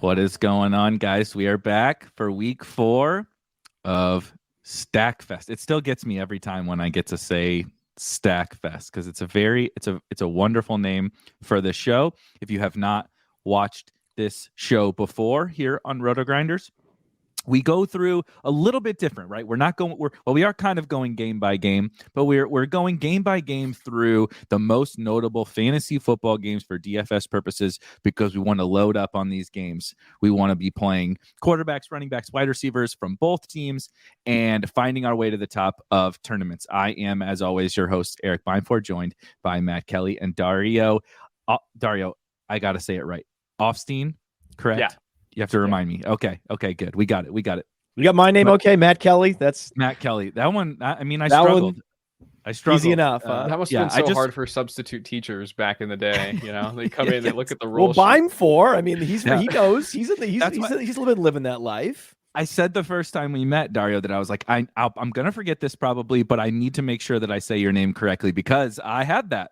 What is going on, guys? We are back for week 4 of Stackfest. It still gets me every time when I get to say Stackfest because it's a wonderful name for the show. If you have not watched this show before here on RotoGrinders, we go through a little bit different, right? We are kind of going game by game, but we're going game by game through the most notable fantasy football games for DFS purposes because we want to load up on these games. We want to be playing quarterbacks, running backs, wide receivers from both teams and finding our way to the top of tournaments. I am, as always, your host, Erik Beimfohr, joined by Matt Kelley and Dario. Dario, I got to say it right. Offstein, correct? Yeah. You have to remind me. Okay, good. We got it. You got my name, okay? Matt Kelley. That's Matt Kelley. That one. I struggled. I struggled. Easy enough. That must have been so hard for substitute teachers back in the day. You know, they come in, they look at the rules. Well, Beimfohr. I mean, he knows. He's a little bit living that life. I said the first time we met, Dario, that I was like, I'm gonna forget this probably, but I need to make sure that I say your name correctly because I had that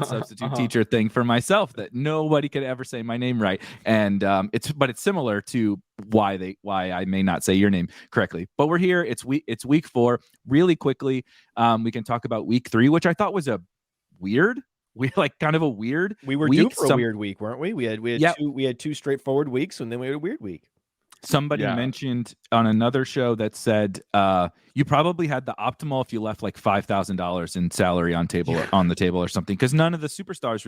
substitute teacher thing for myself that nobody could ever say my name right, and it's similar to why I may not say your name correctly. But we're here. It's week 4. Really quickly, we can talk about week 3, which I thought was we were due for a weird week, weren't we? We had two straightforward weeks, and then we had a weird week. Somebody mentioned on another show that said you probably had the optimal if you left like $5,000 in salary on the table or something, because none of the superstars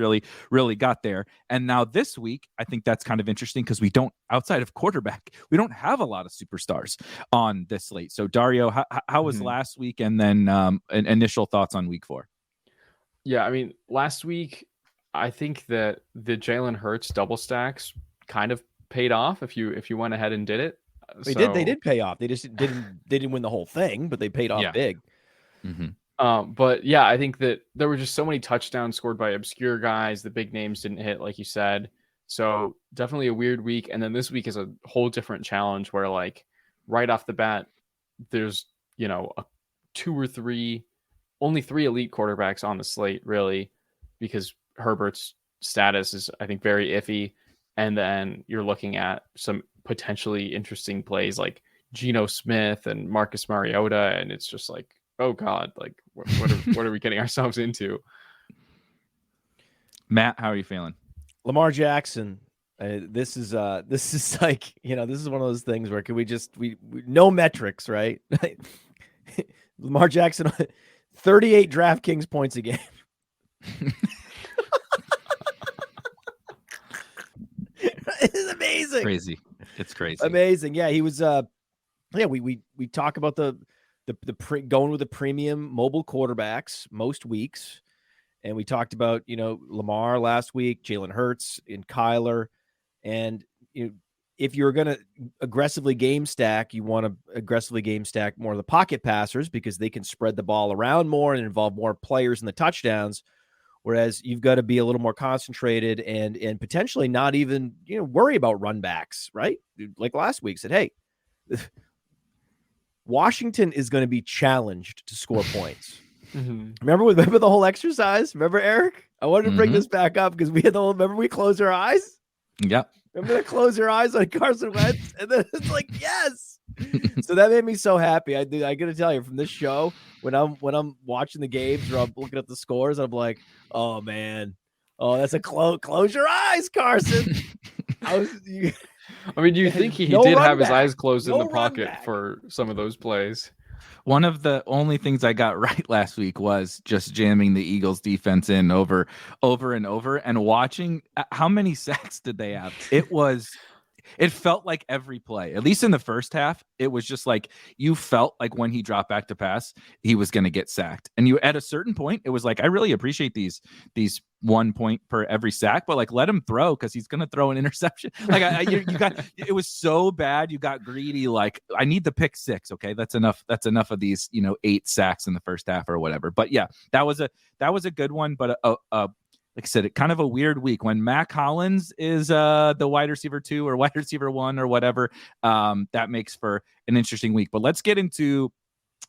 really got there. And now this week, I think that's kind of interesting because we don't, outside of quarterback, we don't have a lot of superstars on this slate. So Dario, how was last week, and then initial thoughts on week 4? Yeah, I mean, last week I think that the Jalen Hurts double stacks kind of paid off if you went ahead and did it. They did pay off. They just didn't win the whole thing, but they paid off big. Mm-hmm. But yeah, I think that there were just so many touchdowns scored by obscure guys. The big names didn't hit, like you said. So definitely a weird week. And then this week is a whole different challenge where, like, right off the bat, there's, only 3 elite quarterbacks on the slate, really, because Herbert's status is, I think, very iffy. And then you're looking at some potentially interesting plays like Geno Smith and Marcus Mariota. And it's just like, oh God, like what are we getting ourselves into? Matt, how are you feeling? Lamar Jackson. This is like, this is one of those things where we no metrics, right? Lamar Jackson, 38 DraftKings points a game. It's amazing. It's crazy. Amazing. Yeah, he was we talk about the going with the premium mobile quarterbacks most weeks. And we talked about, Lamar last week, Jalen Hurts and Kyler. And if you're going to aggressively game stack, you want to aggressively game stack more of the pocket passers because they can spread the ball around more and involve more players in the touchdowns. Whereas you've got to be a little more concentrated and potentially not even, worry about run backs, right? Like last week said, hey, Washington is going to be challenged to score points. Mm-hmm. Remember the whole exercise? Remember, Eric? I wanted to bring this back up because we had remember we closed our eyes? Yep. Remember to close your eyes on Carson Wentz? And then it's like, yes. So that made me so happy. I got to tell you, from this show, when I'm watching the games or I'm looking at the scores, I'm like, oh man, that's a close your eyes, Carson. I mean, do you think he did have his eyes closed in the pocket for some of those plays? One of the only things I got right last week was just jamming the Eagles defense in over and over and watching how many sacks did they have. It felt like every play, at least in the first half, it was just like you felt like when he dropped back to pass, he was going to get sacked. And you, at a certain point, it was like, I really appreciate these 1 point per every sack, but like let him throw because he's going to throw an interception. Like it was so bad. You got greedy. Like, I need the pick 6. Okay, that's enough. That's enough of these 8 sacks in the first half or whatever. But yeah, that was a good one. But like I said, it kind of a weird week when Mac Hollins is the wide receiver 2 or wide receiver 1 or whatever. That makes for an interesting week. But let's get into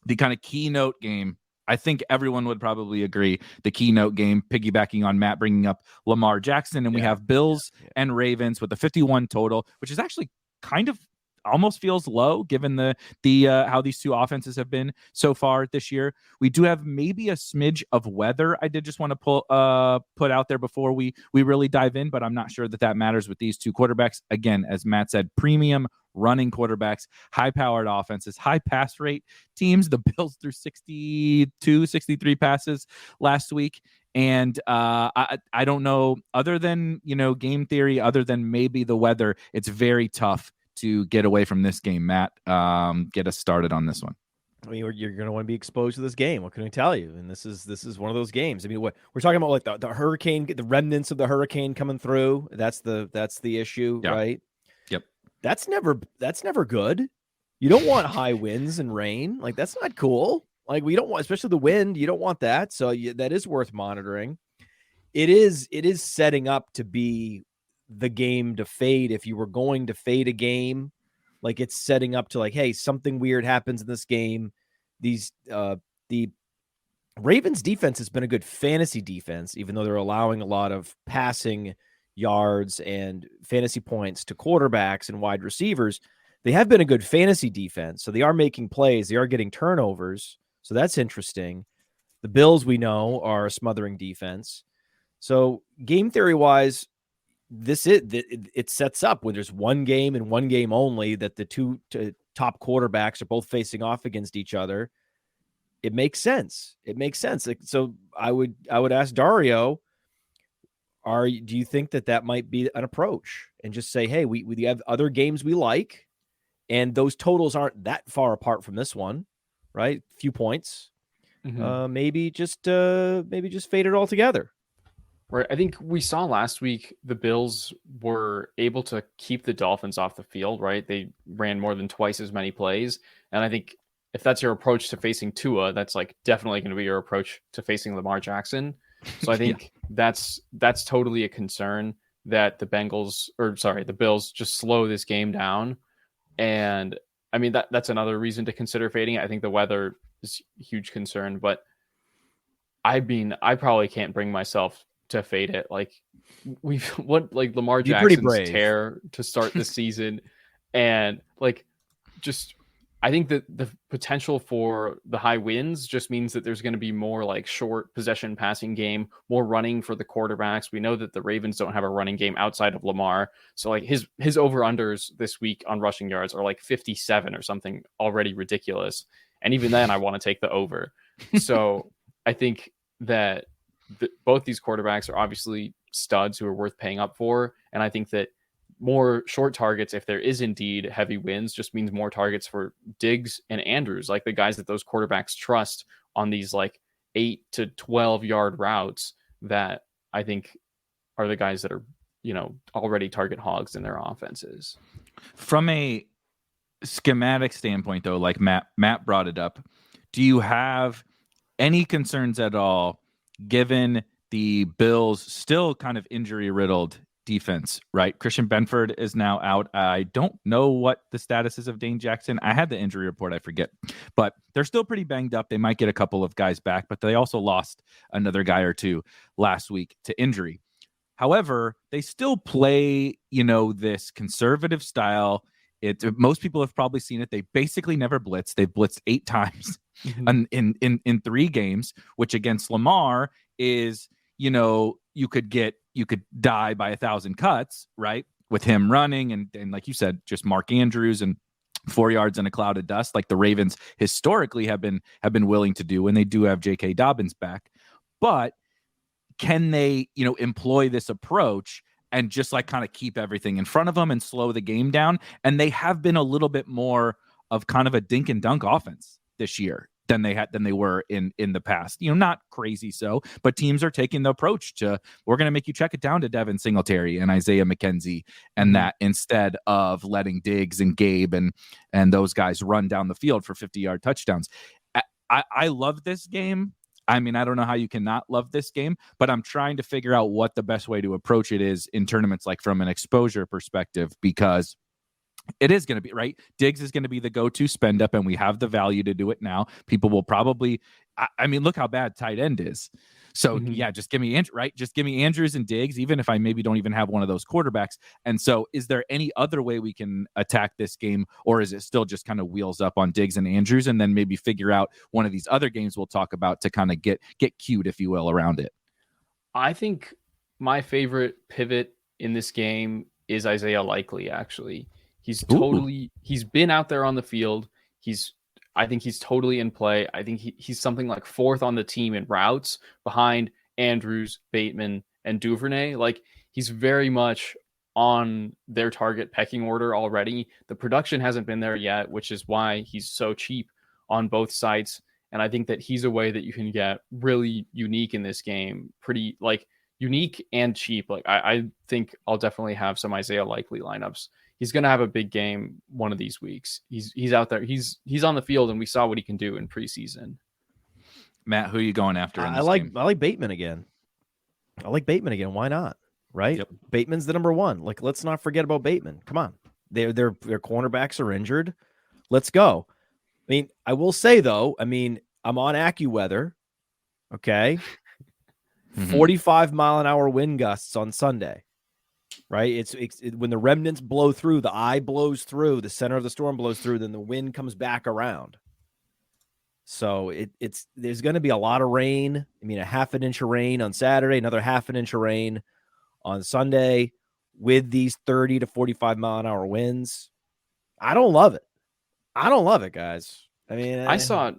the kind of keynote game I think everyone would probably agree the keynote game, piggybacking on Matt bringing up Lamar Jackson, and we have Bills and Ravens with a 51 total, which is actually kind of almost feels low given the how these two offenses have been so far this year. We do have maybe a smidge of weather I did just want to put out there before we really dive in, but I'm not sure that matters with these two quarterbacks. Again, as Matt said, premium running quarterbacks, high-powered offenses, high pass rate teams. The Bills threw 63 passes last week. And I don't know, other than, game theory, other than maybe the weather, it's very tough to get away from this game. Matt, get us started on this one. I mean, you're going to want to be exposed to this game. What can I tell you? And this is one of those games. I mean, what we're talking about, like the hurricane, the remnants of the hurricane coming through. That's the issue, right? Yep. That's never good. You don't want high winds and rain. Like, that's not cool. Like, we don't want, especially the wind. You don't want that. So that is worth monitoring. It is setting up to be the game to fade. If you were going to fade a game, like, it's setting up to, like, hey, something weird happens in this game. The Ravens defense has been a good fantasy defense, even though they're allowing a lot of passing yards and fantasy points to quarterbacks and wide receivers. They have been a good fantasy defense, so they are making plays. They are getting turnovers, so that's interesting. The Bills, we know, are a smothering defense. So game theory wise, it sets up when there's one game and one game only that the two top quarterbacks are both facing off against each other. It makes sense. So I would ask Dario, do you think that might be an approach, and just say, hey, we have other games we like, and those totals aren't that far apart from this one, right? Few points. Mm-hmm. Maybe just fade it all together. Right. I think we saw last week the Bills were able to keep the Dolphins off the field, right? They ran more than twice as many plays. And I think if that's your approach to facing Tua, that's like definitely going to be your approach to facing Lamar Jackson. So I think that's totally a concern that the Bills just slow this game down. And I mean, that's another reason to consider fading it. I think the weather is a huge concern, but I probably can't bring myself to fade it. Like, Lamar Jackson's tear to start the season, and I think that the potential for the high winds just means that there's going to be more like short possession passing game, more running for the quarterbacks. We know that the Ravens don't have a running game outside of Lamar. So like his over-unders this week on rushing yards are like 57 or something already ridiculous. And even then I want to take the over. So I think that both these quarterbacks are obviously studs who are worth paying up for. And I think that more short targets, if there is indeed heavy wins, just means more targets for Diggs and Andrews, like the guys that those quarterbacks trust on these like 8 to 12 yard routes that I think are the guys that are, already target hogs in their offenses. From a schematic standpoint, though, like Matt brought it up, do you have any concerns at all given the Bills still kind of injury riddled defense, right? Christian Benford is now out. I don't know what the status is of Dane Jackson. I had the injury report, I forget, but they're still pretty banged up. They might get a couple of guys back, but they also lost another guy or two last week to injury. However, they still play, this conservative style. Most people have probably seen it. They basically never blitz. They've blitzed 8 times in 3 games, which against Lamar is, you could die by 1,000 cuts, right? With him running and like you said, just Mark Andrews and 4 yards in a cloud of dust, like the Ravens historically have been willing to do when they do have J.K. Dobbins back. But can they, employ this approach and just like kind of keep everything in front of them and slow the game down? And they have been a little bit more of kind of a dink and dunk offense this year than they were in the past. Not crazy so, but teams are taking the approach to, we're going to make you check it down to Devin Singletary and Isaiah McKenzie and that, instead of letting Diggs and Gabe and those guys run down the field for 50-yard touchdowns. I love this game. I mean, I don't know how you cannot love this game, but I'm trying to figure out what the best way to approach it is in tournaments, like from an exposure perspective, because it is going to be, right? Diggs is going to be the go-to spend up, and we have the value to do it now. People will probably, I mean, look how bad tight end is. So yeah, just give me Just give me Andrews and Diggs, even if I maybe don't even have one of those quarterbacks. And so, is there any other way we can attack this game, or is it still just kind of wheels up on Diggs and Andrews, and then maybe figure out one of these other games we'll talk about to kind of get cute, if you will, around it? I think my favorite pivot in this game is Isaiah Likely. Actually, he's been out there on the field. I think he's totally in play. I think he's something like 4th on the team in routes behind Andrews, Bateman, and Duvernay. Like, he's very much on their target pecking order already. The production hasn't been there yet, which is why he's so cheap on both sites. And I think that he's a way that you can get really unique in this game. Pretty like unique and cheap. Like, I think I'll definitely have some Isaiah Likely lineups. He's going to have a big game one of these weeks. He's out there. He's on the field, and we saw what he can do in preseason. Matt, who are you going after? I like Bateman again. Why not? Right? Yep. Bateman's the number one. Like, let's not forget about Bateman. Come on. Their cornerbacks are injured. Let's go. I mean, I will say though, I'm on AccuWeather. Okay. 45-mile-an-hour wind gusts on Sunday. Right? It's when the remnants blow through, the eye blows through, the center of the storm blows through, then the wind comes back around. So there's going to be a lot of rain. I mean, a half an inch of rain on Saturday, another half an inch of rain on Sunday with these 30 to 45-mile-an-hour winds. I don't love it, guys. I mean, I saw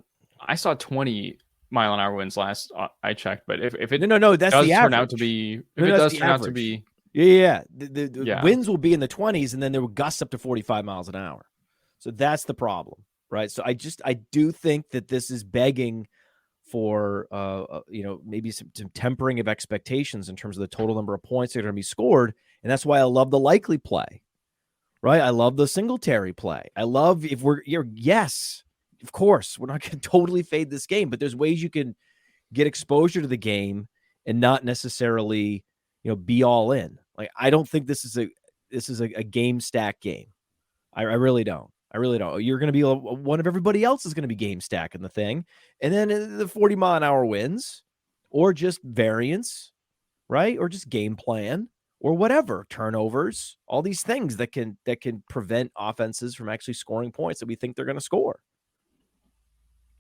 20-mile-an-hour winds last I checked, but if it no, that's does the turn average. out to be, if it does turn out to be. Yeah. The winds will be in the 20s, and then there will gusts up to 45 miles an hour. So that's the problem, right? So I do think that this is begging for, maybe some tempering of expectations in terms of the total number of points that are going to be scored. And that's why I love the Likely play, right? I love the Singletary play. I love yes, of course, we're not going to totally fade this game, but there's ways you can get exposure to the game and not necessarily, be all in. Like, I don't think this is a game stack game. I really don't. You're going to be one of everybody else is going to be game stacking the thing. And then the 40-mile-an-hour wins, or just variance, right? Or just game plan, or whatever, turnovers, all these things that can prevent offenses from actually scoring points that we think they're going to score.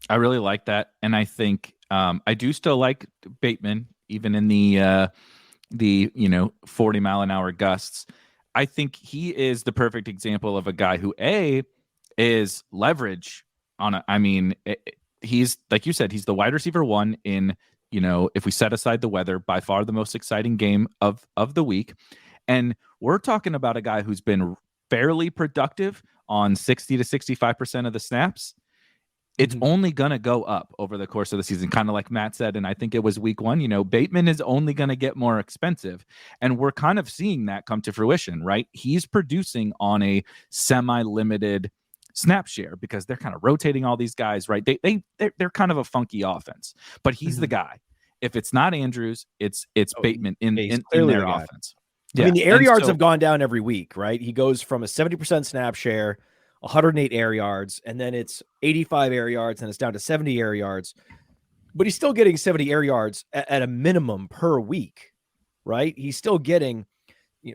I really like that. And I think I do still like Bateman, even in the 40-mile-an-hour gusts. I think he is the perfect example of a guy who is leverage on he's, like you said, he's the wide receiver one in, if we set aside the weather, by far the most exciting game of the week. And we're talking about a guy who's been fairly productive on 60 to 65% of the snaps. It's only going to go up over the course of the season, kind of like Matt said, and I think it was week 1, Bateman is only going to get more expensive, and we're kind of seeing that come to fruition, right? He's producing on a semi-limited snap share because they're kind of rotating all these guys, right? They're kind of a funky offense, but he's the guy. If it's not Andrews, it's Bateman in their offense. Yeah. I mean, the air yards have gone down every week, right? He goes from a 70% snap share, 108 air yards, and then it's 85 air yards, and it's down to 70 air yards. But he's still getting 70 air yards at a minimum per week, right? He's still getting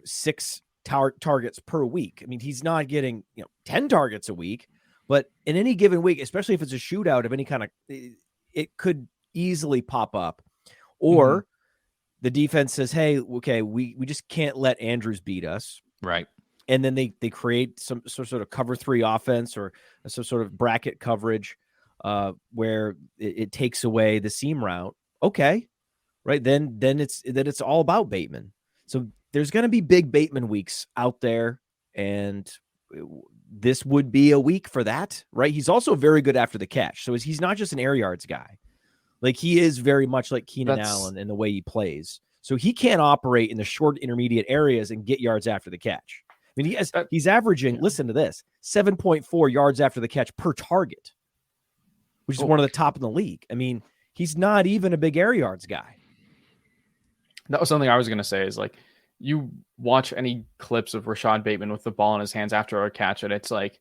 6 targets per week. I mean, he's not getting 10 targets a week, but in any given week, especially if it's a shootout of any kind, it could easily pop up. Or the defense says, hey, okay, we just can't let Andrews beat us. Right. And then they create some sort of cover 3 offense or some sort of bracket coverage where it takes away the seam route. Okay. Right. Then it's all about Bateman. So there's going to be big Bateman weeks out there. And this would be a week for that, right? He's also very good after the catch. So he's not just an air yards guy. Like, he is very much like Keenan Allen in the way he plays. So he can't operate in the short intermediate areas and get yards after the catch. I mean, he's averaging, listen to this, 7.4 yards after the catch per target, which is one of the top in the league. I mean, he's not even a big air yards guy. That was something I was going to say is, like, you watch any clips of Rashad Bateman with the ball in his hands after a catch, and it's like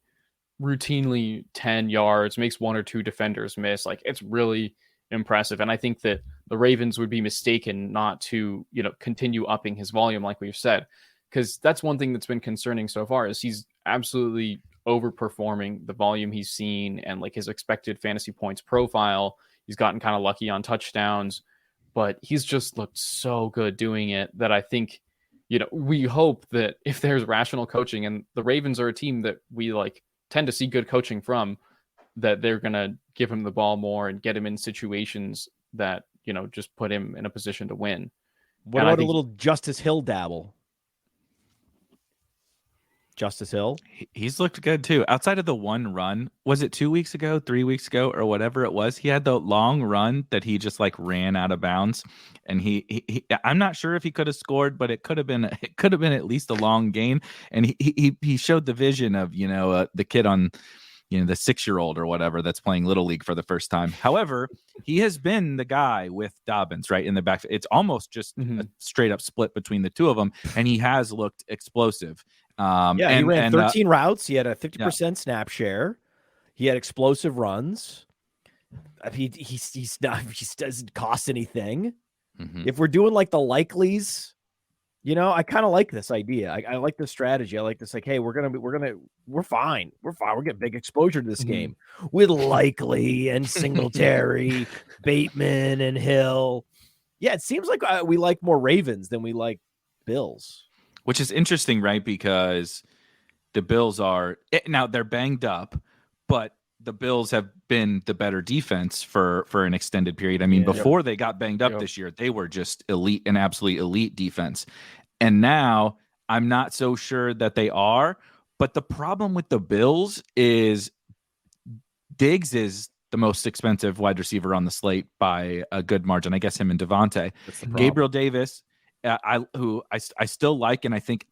routinely 10 yards, makes 1 or 2 defenders miss. Like, it's really impressive. And I think that the Ravens would be mistaken not to, continue upping his volume, like we've said, because that's one thing that's been concerning so far is he's absolutely overperforming the volume he's seen and like his expected fantasy points profile. He's gotten kind of lucky on touchdowns, but he's just looked so good doing it that I think, we hope that if there's rational coaching, and the Ravens are a team that we tend to see good coaching from, that they're going to give him the ball more and get him in situations that, just put him in a position to win. What about a little Justice Hill dabble? Justice Hill? He's looked good too. Outside of the one run, was it 2 weeks ago, 3 weeks ago, or whatever it was? He had the long run that he just ran out of bounds, and he I'm not sure if he could have scored, but it could have been at least a long gain. And he showed the vision of the kid on the 6-year-old or whatever that's playing Little League for the first time. However, he has been the guy with Dobbins right in the back. It's almost just a straight up split between the two of them, and he has looked explosive. He ran 13 routes. He had a 50% snap share. He had explosive runs. He doesn't cost anything. Mm-hmm. If we're doing the likelies, I kind of like this idea. I like this strategy. I like this. Hey, we're fine. We're getting big exposure to this game with Likely and Singletary, Bateman and Hill. Yeah, it seems like we like more Ravens than we like Bills. Which is interesting, right? Because the Bills now they're banged up, but the Bills have been the better defense for an extended period. I mean, before they got banged up this year, they were just elite, an absolutely elite defense. And now I'm not so sure that they are. But the problem with the Bills is Diggs is the most expensive wide receiver on the slate by a good margin. I guess him and Devontae. Gabriel Davis, who I still like, and I think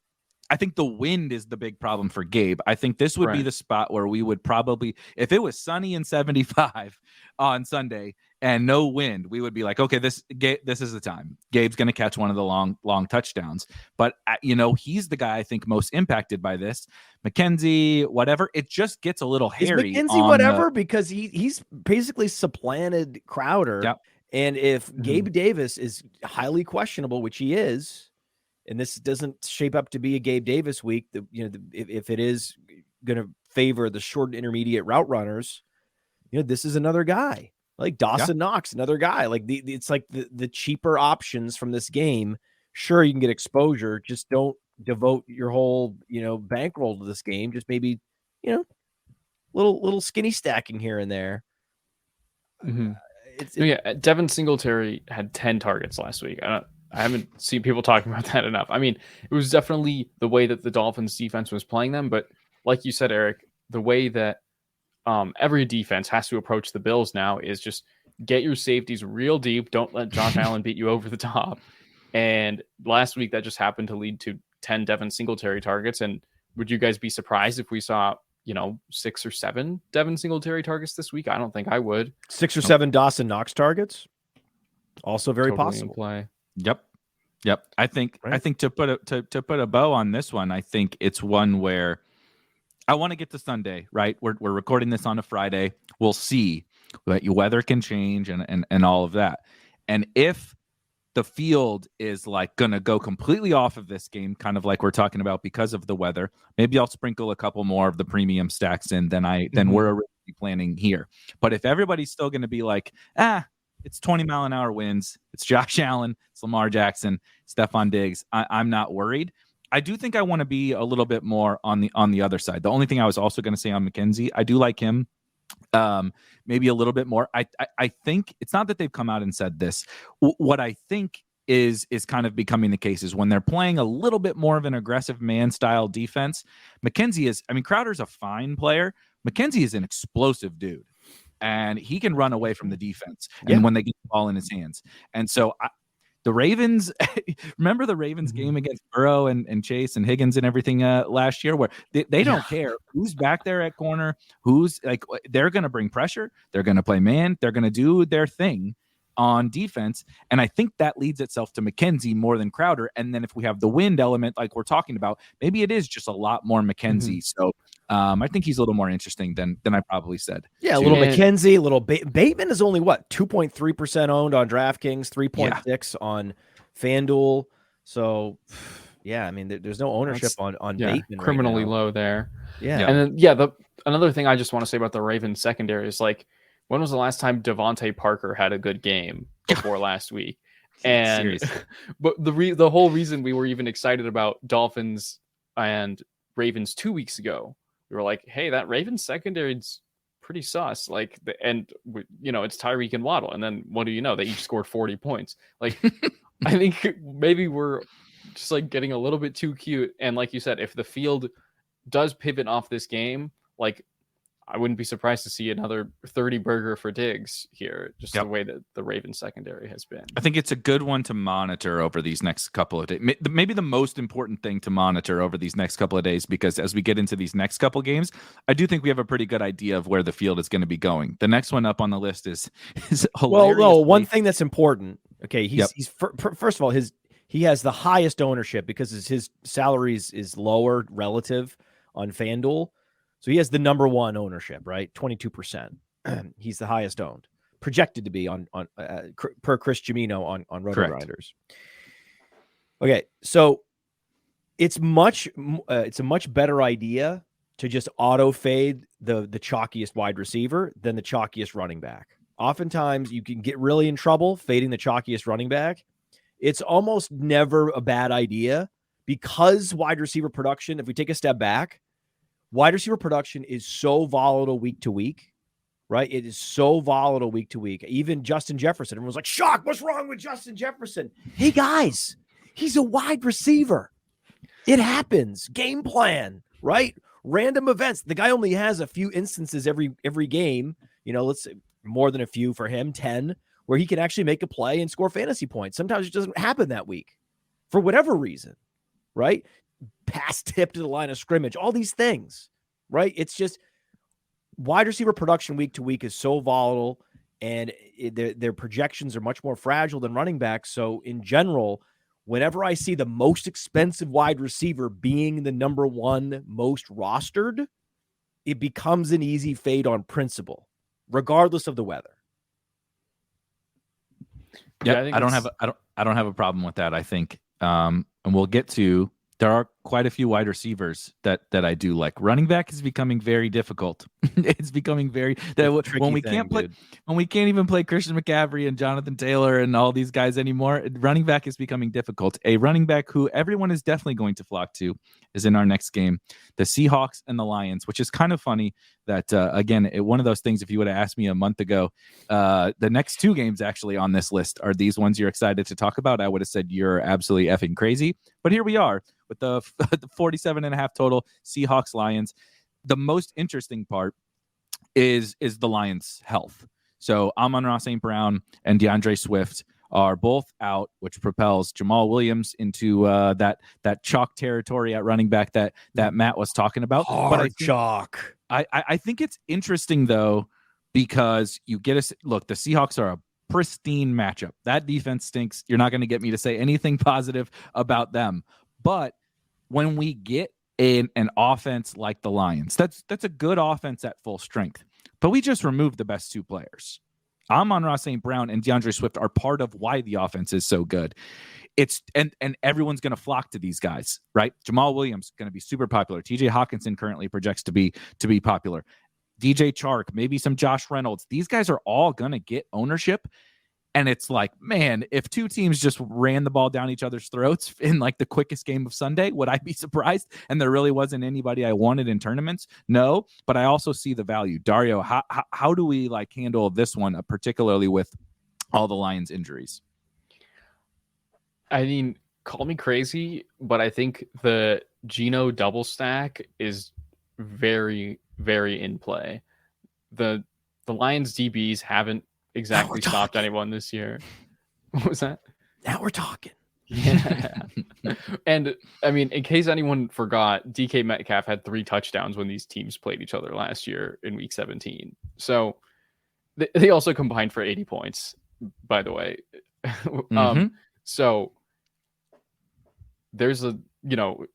the wind is the big problem for Gabe. I think this would be the spot where we would probably, if it was sunny and 75 on Sunday and no wind, we would be like, okay, this is the time. Gabe's going to catch one of the long touchdowns. But he's the guy I think most impacted by this. McKenzie, whatever. It just gets a little hairy. Is McKenzie whatever because he's basically supplanted Crowder. Yep. And if Gabe Davis is highly questionable, which he is, and this doesn't shape up to be a Gabe Davis week, if it is going to favor the short and intermediate route runners, this is another guy like Dawson Knox, another guy it's like the cheaper options from this game. Sure, you can get exposure. Just don't devote your whole, bankroll to this game. Just maybe, little skinny stacking here and there. Devin Singletary had 10 targets last week. I haven't seen people talking about that enough. I mean, it was definitely the way that the Dolphins defense was playing them. But like you said, Eric, the way that every defense has to approach the Bills now is just get your safeties real deep. Don't let Josh Allen beat you over the top. And last week that just happened to lead to 10 Devin Singletary targets. And would you guys be surprised if we saw 6 or 7 Devin Singletary targets this week? I don't think I would. 6 or 7 Dawson Knox targets. Also very possible. Play. Yep. I think to put a bow on this one, I think it's one where I want to get to Sunday, right? We're recording this on a Friday. We'll see that your weather can change and all of that. And if the field is going to go completely off of this game, kind of like we're talking about because of the weather, maybe I'll sprinkle a couple more of the premium stacks in than we're originally planning here. But if everybody's still going to be it's 20-mile-an-hour winds, it's Josh Allen, it's Lamar Jackson, Stephon Diggs, I'm not worried. I do think I want to be a little bit more on the other side. The only thing I was also going to say on McKenzie, I do like him maybe a little bit more. I think it's not that they've come out and said this. What I think is kind of becoming the case is when they're playing a little bit more of an aggressive man style defense, Crowder's a fine player. McKenzie is an explosive dude. And he can run away from the defense and when they get the ball in his hands. And so the Ravens, remember the Ravens game against Burrow and Chase and Higgins and everything last year where they don't care who's back there at corner, they're going to bring pressure. They're going to play man. They're going to do their thing on defense. And I think that leads itself to McKenzie more than Crowder. And then if we have the wind element, like we're talking about, maybe it is just a lot more McKenzie. So I think he's a little more interesting than I probably said. Yeah, a little McKenzie, a little Bateman is only what 2.3% owned on DraftKings, 3.6 on FanDuel. So, yeah, I mean, there's no ownership on Bateman. Criminally right now. low there. Yeah, and then another thing I just want to say about the Ravens secondary is like, when was the last time Devontae Parker had a good game before last week? And but the whole reason we were even excited about Dolphins and Ravens 2 weeks ago, we were like, hey, that Ravens secondary's pretty sus. Like, it's Tyreek and Waddle, and then what do you know? They each scored 40 points. Like, I think maybe we're just like getting a little bit too cute. And like you said, if the field does pivot off this game, like, I wouldn't be surprised to see another 30 burger for Diggs here, just the way that the Ravens secondary has been. I think it's a good one to monitor over these next couple of days. Maybe the most important thing to monitor over these next couple of days, because as we get into these next couple of games, I do think we have a pretty good idea of where the field is going to be going. The next one up on the list is hilarious. Well, no, one thing that's important. Okay, he's first of all, he has the highest ownership because his salaries is lower relative on FanDuel. So he has the number one ownership, right? 22%. He's the highest owned, projected to be on per Chris Jimino on RotoGrinders. Okay, so it's a much better idea to just auto fade the chalkiest wide receiver than the chalkiest running back. Oftentimes you can get really in trouble fading the chalkiest running back. It's almost never a bad idea because wide receiver production, if we take a step back, wide receiver production is so volatile week to week, right? It is so volatile week to week. Even Justin Jefferson, everyone's like, shock, what's wrong with Justin Jefferson? Hey, guys, he's a wide receiver. It happens. Game plan, right? Random events. The guy only has a few instances every game, let's say more than a few for him, 10, where he can actually make a play and score fantasy points. Sometimes it doesn't happen that week for whatever reason, right? Pass tip to the line of scrimmage, all these things, right? It's just wide receiver production week to week is so volatile, and their projections are much more fragile than running backs. So in general, whenever I see the most expensive wide receiver being the number one most rostered, it becomes an easy fade on principle, regardless of the weather. Yeah, I don't have a problem with that. I think, and we'll get to. There are quite a few wide receivers that I do like. Running back is becoming very difficult. It's becoming very when we can't even play Christian McCaffrey and Jonathan Taylor and all these guys anymore. Running back is becoming difficult. A running back who everyone is definitely going to flock to is in our next game, the Seahawks and the Lions, which is kind of funny that again, one of those things. If you would have asked me a month ago, the next two games actually on this list are these ones you're excited to talk about, I would have said you're absolutely effing crazy. But here we are with the 47.5 total, Seahawks Lions. The most interesting part is the Lions' health. So Amon-Ra St. Brown and DeAndre Swift are both out, which propels Jamal Williams into that chalk territory at running back that Matt was talking about. Chalk. I think it's interesting though, because you get look, the Seahawks are a pristine matchup. That defense stinks. You're not going to get me to say anything positive about them. But when we get an offense like the Lions, that's a good offense at full strength. But we just removed the best two players. Amon-Ra St. Brown and DeAndre Swift are part of why the offense is so good. And everyone's going to flock to these guys, right? Jamal Williams going to be super popular. TJ Hawkinson currently projects to be popular. DJ Chark, maybe some Josh Reynolds. These guys are all going to get ownership. And it's like, man, if two teams just ran the ball down each other's throats in like the quickest game of Sunday, would I be surprised? And there really wasn't anybody I wanted in tournaments? No, but I also see the value. Dario, how do we like handle this one, particularly with all the Lions injuries? I mean, call me crazy, but I think the Geno double stack is very, very in play. The Lions DBs haven't exactly stopped anyone this year. What was that? Now we're talking. Yeah. And I mean, in case anyone forgot, DK Metcalf had 3 touchdowns when these teams played each other last year in week 17. So they also combined for 80 points, by the way. So there's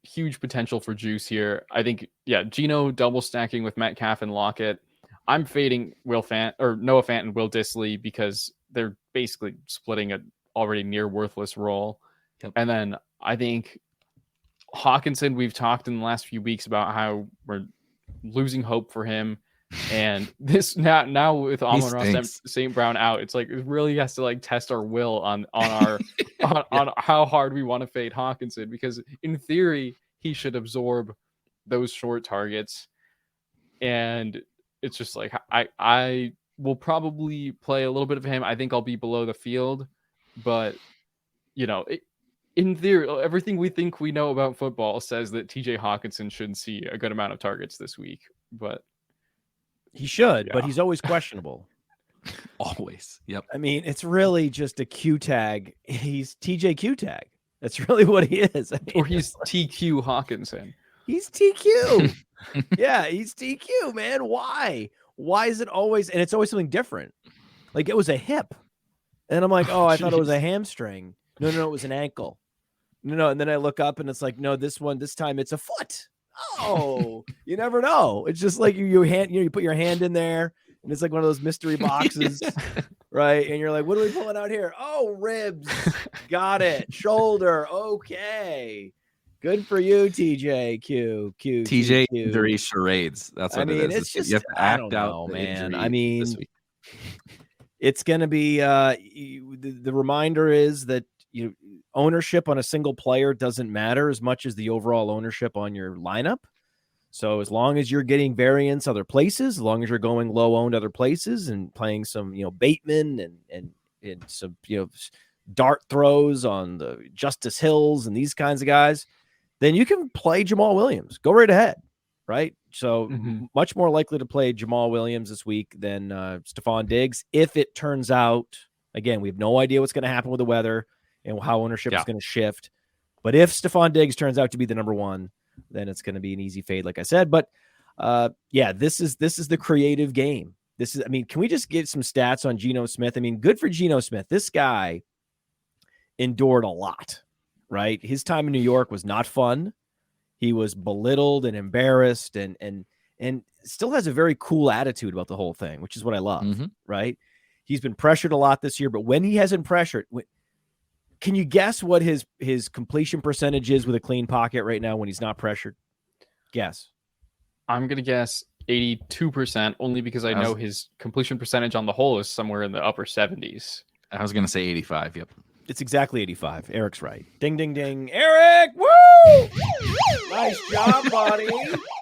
huge potential for juice here. I think, Geno double stacking with Metcalf and Lockett. I'm fading Noah Fant and Will Dissly because they're basically splitting an already near worthless role. Yep. And then I think Hawkinson, we've talked in the last few weeks about how we're losing hope for him. And this now with Amon-Ra St. Brown out, it's like it really has to like test our will on our on how hard we want to fade Hawkinson, because in theory he should absorb those short targets. And it's just like I will probably play a little bit of him. I think I'll be below the field, but in theory, everything we think we know about football says that TJ Hawkinson should see a good amount of targets this week, but he should, but he's always questionable. Always. Yep. I mean, it's really just a Q tag. He's TJ Q tag. That's really what he is. I mean, or he's TQ Hawkinson. He's TQ. Yeah, he's TQ, man. Why? Why is it always? And it's always something different. Like it was a hip. And I'm like, I thought it was a hamstring. No, it was an ankle. No. And then I look up and it's like, no, this time it's a foot. Oh, you never know. It's just like you put your hand in there and it's like one of those mystery boxes, right? And you're like, what are we pulling out here? Oh, ribs. Got it. Shoulder. Okay. Good for you, TJ. Q. TJ injury charades. That's what it is. It's just, you have to I act don't out know, the man. injury I mean, this week. it's going to be the reminder is that ownership on a single player doesn't matter as much as the overall ownership on your lineup. So as long as you're getting variance other places, as long as you're going low owned other places and playing some, Bateman and some, dart throws on the Justice Hills and these kinds of guys, then you can play Jamal Williams. Go right ahead. Right. So much more likely to play Jamal Williams this week than Stephon Diggs. If it turns out, again, we have no idea what's going to happen with the weather and how ownership is going to shift. But if Stephon Diggs turns out to be the number one, then it's going to be an easy fade, like I said. But this is the creative game. Can we just get some stats on Geno Smith? I mean, good for Geno Smith. This guy endured a lot, right? His time in New York was not fun. He was belittled and embarrassed and still has a very cool attitude about the whole thing, which is what I love, right? He's been pressured a lot this year, but when he hasn't pressured, can you guess what his completion percentage is with a clean pocket right now when he's not pressured? Guess. I'm going to guess 82%, only because I know his completion percentage on the whole is somewhere in the upper 70s. I was going to say 85. Yep. It's exactly 85. Erik's right. Ding, ding, ding. Erik, woo! Nice job, buddy.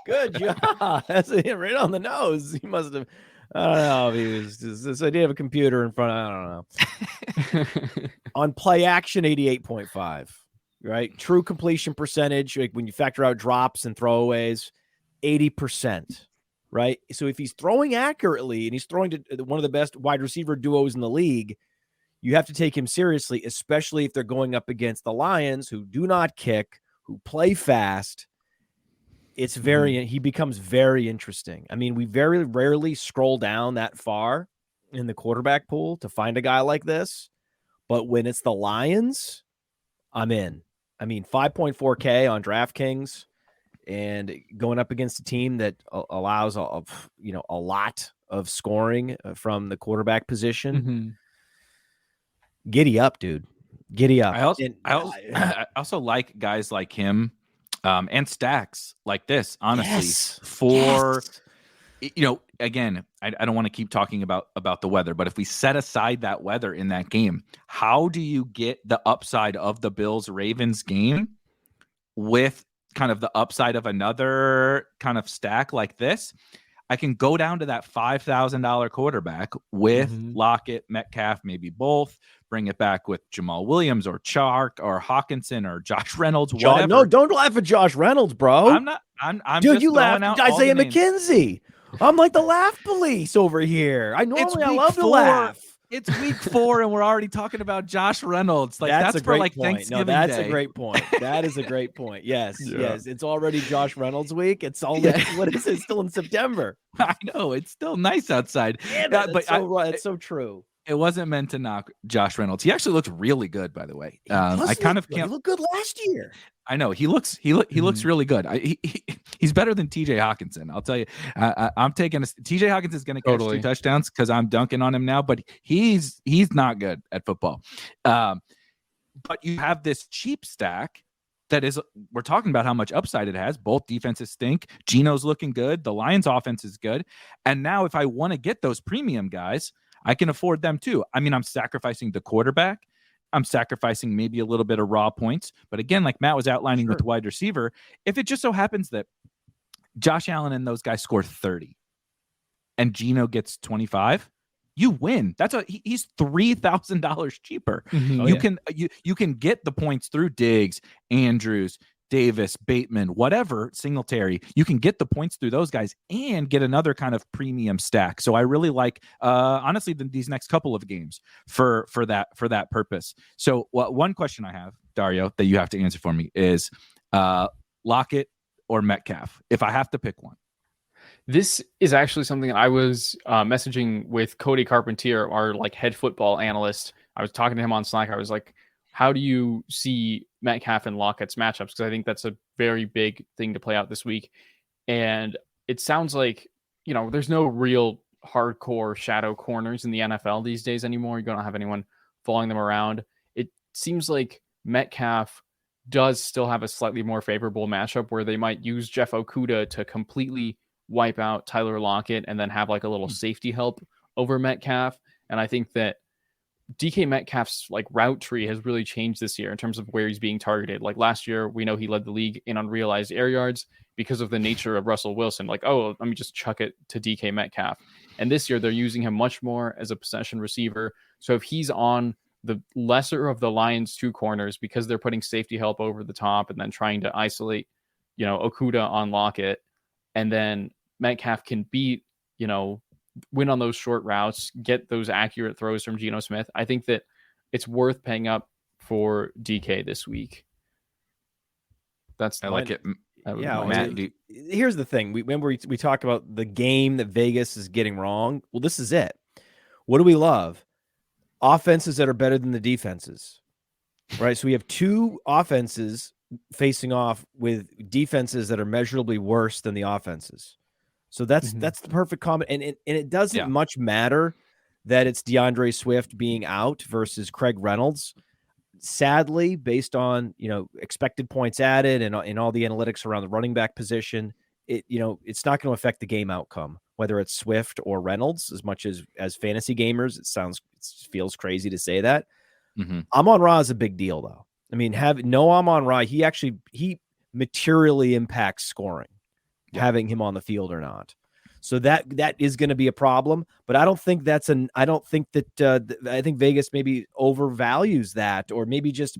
Good job. That's it, right on the nose. He must have, I don't know if he was this idea of a computer in front of, I don't know. On play action, 88.5, right? True completion percentage, like when you factor out drops and throwaways, 80%, right? So if he's throwing accurately and he's throwing to one of the best wide receiver duos in the league, you have to take him seriously, especially if they're going up against the Lions, who do not kick, who play fast. It's he becomes very interesting. I mean, we very rarely scroll down that far in the quarterback pool to find a guy like this. But when it's the Lions, I'm in. I mean, 5.4K on DraftKings and going up against a team that allows a lot of scoring from the quarterback position. Giddy up, dude. Giddy up. I also like guys like him and stacks like this, honestly, again, I don't want to keep talking about the weather, but if we set aside that weather in that game, how do you get the upside of the Bills-Ravens game with kind of the upside of another kind of stack like this? I can go down to that $5,000 quarterback with Lockett, Metcalf, maybe both. Bring it back with Jamal Williams or Chark or Hawkinson or Josh Reynolds. Whatever. No, don't laugh at Josh Reynolds, bro. I'm not. I'm dude, just you laugh out at Isaiah McKenzie. I'm like the laugh police over here. I love to laugh. It's week 4 and we're already talking about Josh Reynolds. Like that's for like point. Thanksgiving that's Day. A great point. That is a great point. Yes, yes. It's already Josh Reynolds week. It's only what is it? Still in September. I know it's still nice outside. Yeah, but it's so true. It wasn't meant to knock Josh Reynolds. He actually looks really good, by the way. I kind of can't. He looked good last year. I know he looks really good. He's better than TJ Hawkinson. I'll tell you. I'm taking TJ Hawkinson is going to catch 2 touchdowns because I'm dunking on him now, but he's not good at football. But you have this cheap stack that is. We're talking about how much upside it has. Both defenses stink. Geno's looking good. The Lions' offense is good. And now, if I want to get those premium guys, I can afford them too. I mean, I'm sacrificing the quarterback. I'm sacrificing maybe a little bit of raw points. But again, like Matt was outlining with the wide receiver, if it just so happens that Josh Allen and those guys score 30 and Geno gets 25, you win. He's $3,000 cheaper. You can get the points through Diggs, Andrews, Davis, Bateman, whatever, Singletary. You can get the points through those guys and get another kind of premium stack. So I really like, honestly, these next couple of games for that purpose. So one question I have, Dario, that you have to answer for me is Lockett or Metcalf, if I have to pick one. This is actually something I was messaging with Cody Carpentier, our head football analyst. I was talking to him on Slack. I was like, how do you see Metcalf and Lockett's matchups? Because I think that's a very big thing to play out this week. And it sounds like, there's no real hardcore shadow corners in the NFL these days anymore. You don't have anyone following them around. It seems like Metcalf does still have a slightly more favorable matchup where they might use Jeff Okudah to completely wipe out Tyler Lockett and then have a little safety help over Metcalf. And I think that DK Metcalf's route tree has really changed this year in terms of where he's being targeted. Last year, we know he led the league in unrealized air yards because of the nature of Russell Wilson. Let me just chuck it to DK Metcalf. And this year, they're using him much more as a possession receiver. So if he's on the lesser of the Lions' 2 corners because they're putting safety help over the top and then trying to isolate, Okudah on Lockett, and then Metcalf can beat, win on those short routes, get those accurate throws from Geno Smith. I think that it's worth paying up for DK this week. I like it. Yeah, Matt, here's the thing. We talk about the game that Vegas is getting wrong. Well, this is it. What do we love? Offenses that are better than the defenses, right? So we have 2 offenses facing off with defenses that are measurably worse than the offenses. So that's the perfect comment. And it doesn't much matter that it's DeAndre Swift being out versus Craig Reynolds. Sadly, based on, expected points added and all the analytics around the running back position, it's not going to affect the game outcome, whether it's Swift or Reynolds. As much as fantasy gamers, it feels crazy to say that. Amon-Ra is a big deal, though. I mean, Amon-Ra, he materially impacts scoring, having him on the field or not. So that is going to be a problem, but I don't think I think Vegas maybe overvalues that, or maybe just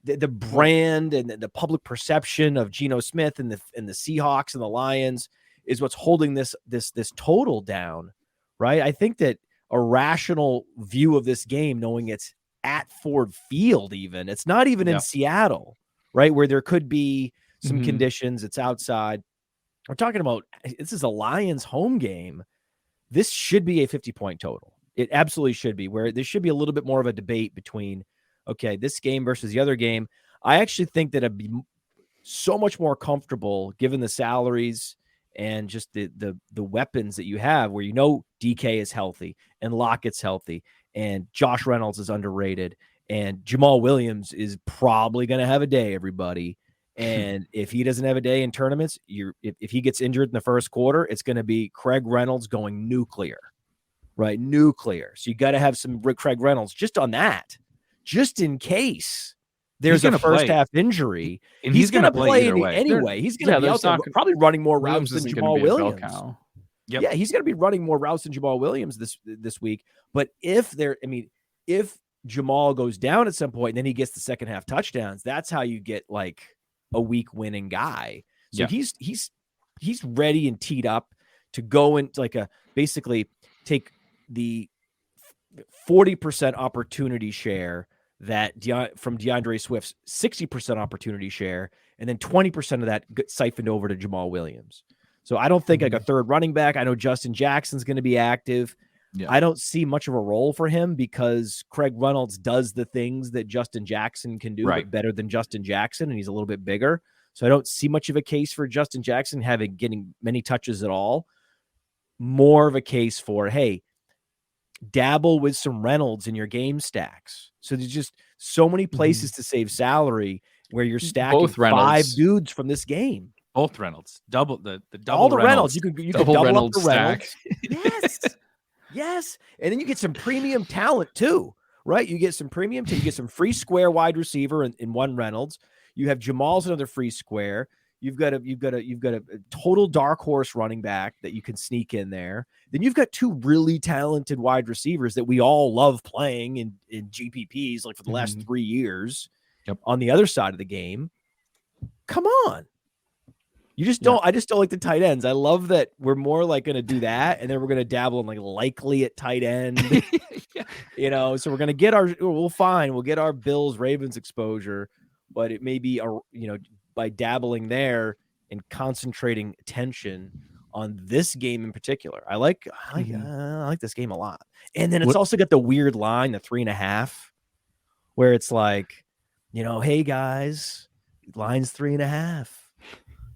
the brand and the public perception of Geno Smith and the Seahawks and the Lions is what's holding this total down, right? I think that a rational view of this game, knowing it's at Ford Field, it's not even in Seattle, right, where there could be some conditions. It's outside. We're talking about, this is a Lions home game. This should be a 50-point total. It absolutely should be, where there should be a little bit more of a debate between, okay, this game versus the other game. I actually think that I'd be so much more comfortable given the salaries and just the weapons that you have, where DK is healthy and Lockett's healthy and Josh Reynolds is underrated and Jamal Williams is probably going to have a day, everybody. And if he doesn't have a day in tournaments, if he gets injured in the first quarter, it's going to be Craig Reynolds going nuclear, right? Nuclear. So you got to have some Craig Reynolds just on that, just in case there's a first half injury. And he's going to play either way. Anyway. He's going to be out there probably running more routes than Jamal Williams. Yep. Yeah, he's going to be running more routes than Jamal Williams this week. But if Jamal goes down at some point and then he gets the second half touchdowns, that's how you get a week winning guy. So he's ready and teed up to go into basically take the 40% opportunity share from DeAndre Swift's 60% opportunity share, and then 20% of that siphoned over to Jamal Williams. So I don't think a third running back. I know Justin Jackson's going to be active. Yeah. I don't see much of a role for him because Craig Reynolds does the things that Justin Jackson can do, Right. but better than Justin Jackson, and he's a little bit bigger. So I don't see much of a case for Justin Jackson getting many touches at all. More of a case for, hey, dabble with some Reynolds in your game stacks. So there's just so many places to save salary where you're stacking Both Reynolds. 5 dudes from this game. Both Reynolds, double the double All the Reynolds. You can Double double Reynolds up the Reynolds. stack. Yes. And then you get some premium talent too, right? You get some premium you get some free square wide receiver in one Reynolds. You have Jamal's another free square. You've got a total dark horse running back that you can sneak in there. Then you've got 2 really talented wide receivers that we all love playing in GPPs like for the last 3 years. Yep. On the other side of the game. Come on. You just don't. I just don't like the tight ends. I love that we're more like going to do that, and then we're going to dabble in like likely at tight end. So we're going to get we'll get our Bills Ravens exposure, but it may be by dabbling there and concentrating attention on this game in particular. I like this game a lot, and then it's also got the weird line, the 3.5, where it's like, hey guys, line's 3.5.